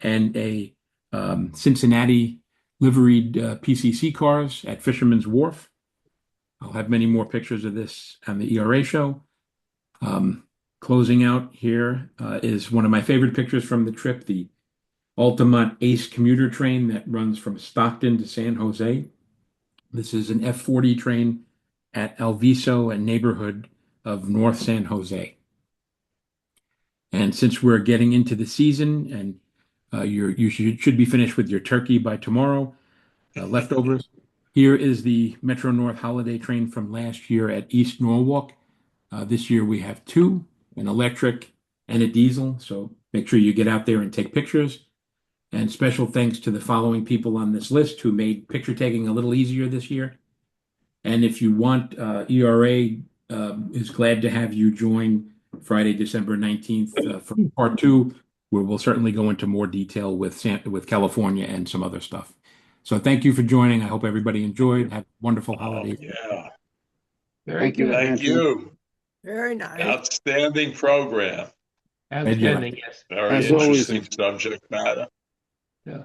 and a Cincinnati liveried PCC cars at Fisherman's Wharf. I'll have many more pictures of this on the ERA show. Closing out here is one of my favorite pictures from the trip, the Altamont Ace commuter train that runs from Stockton to San Jose. This is an F40 train at Alviso, a neighborhood of North San Jose. And since we're getting into the season and you should be finished with your turkey by tomorrow, leftovers, here is the Metro North holiday train from last year at East Norwalk. This year we have 2, an electric and a diesel. So make sure you get out there and take pictures. And special thanks to the following people on this list who made picture taking a little easier this year. And if you want, ERA is glad to have you join Friday, December 19th for part 2, where we'll certainly go into more detail with California and some other stuff. So thank you for joining. I hope everybody enjoyed. Have wonderful Oh, holidays. yeah. Very Thank you, good. Thank Andrew. you. Very nice. Outstanding program. Outstanding, yes. Very As always. interesting subject matter. Yeah.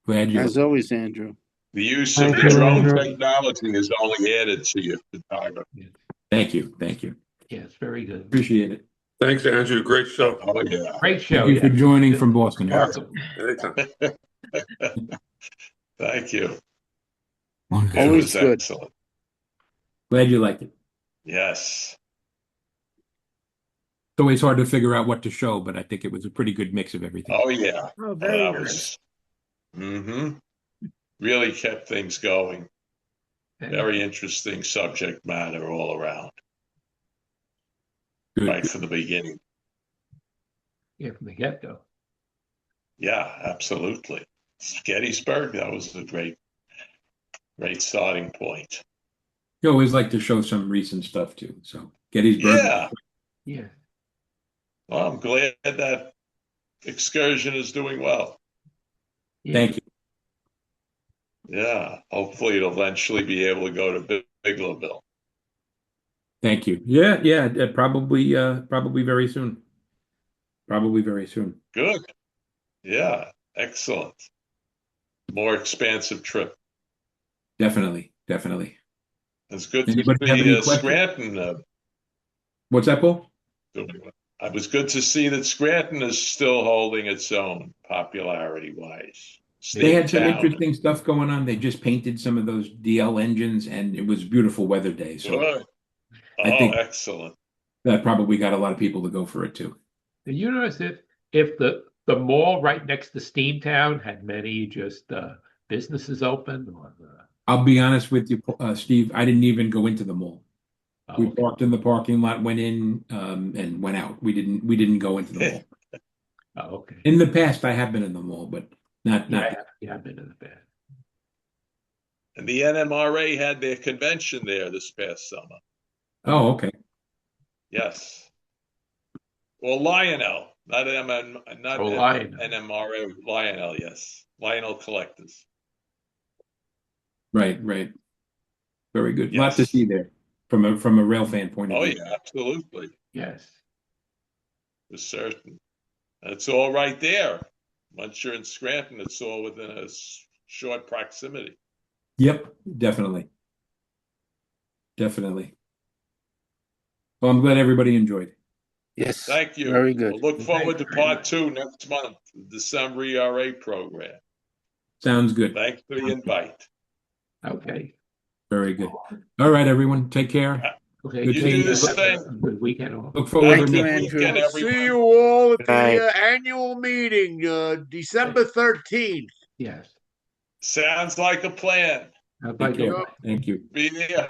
Glad you. As always, Andrew. The use Thank of the you, drone Andrew. technology has only added to your photography. Thank you. Thank you. Yes, very good. Appreciate it. Thanks, Andrew. Great show. Oh, yeah. Great show. Thank you for yes. joining from Boston. Yeah. Anytime. Thank you. It Always was good. excellent. Glad you liked it. Yes. It's always hard to figure out what to show, but I think it was a pretty good mix of everything. Oh, yeah. Oh, very that nice. was really kept things going. And- Very interesting subject matter all around, Good. right from the beginning. Yeah, from the get-go. Yeah, absolutely. Gettysburg, that was a great starting point. You always like to show some recent stuff too. So Gettysburg. Yeah. Yeah. Well, I'm glad that excursion is doing well. Yeah. Thank you. Yeah. Hopefully it'll eventually be able to go to Biglerville. Thank you. Yeah, probably very soon. Probably very soon. Good. Yeah. Excellent. More expansive trip. Definitely. It's good to Anybody have any see questions? Scranton What's that, Paul? doing well. It was good to see that Scranton is still holding its own popularity-wise. They had some Town. interesting stuff going on. They just painted some of those DL engines, and it was beautiful weather day. So Good. I think Excellent. that probably got a lot of people to go for it too. Did you notice if the mall right next to Steamtown had many just businesses open? Or I'll be honest with you, Steve. I didn't even go into the mall. We okay. parked in the parking lot, went in, and went out. We didn't go into the mall. Oh, okay. In the past, I have been in the mall, but not. Yeah, I've been in the past. And the NMRA had their convention there this past summer. Oh, okay. Yes. Well, Lionel, not Lionel. NMRA, Lionel, yes. Lionel Collectors. Right. Very good. Yes. Lot to see there from a rail fan point of Oh, view. yeah, absolutely. Yes. For certain. It's all right there. Once you're in Scranton, it's all within a short proximity. Yep, definitely. Well, I'm glad everybody enjoyed. Yes. Thank you. Very good. We'll look forward to Thank you very part much. 2 next month, the December ERA program. Sounds good. Thanks for the invite. Okay. Very good. All right, everyone. Take care. Okay. Good You seeing do the you. same. Good weekend off. Look forward Thank to you, next. Andrew. Weekend, See everyone. you all at Night. the annual meeting, December 13th. Yes. Sounds like a plan. How about Take care. you? Thank you. Be there.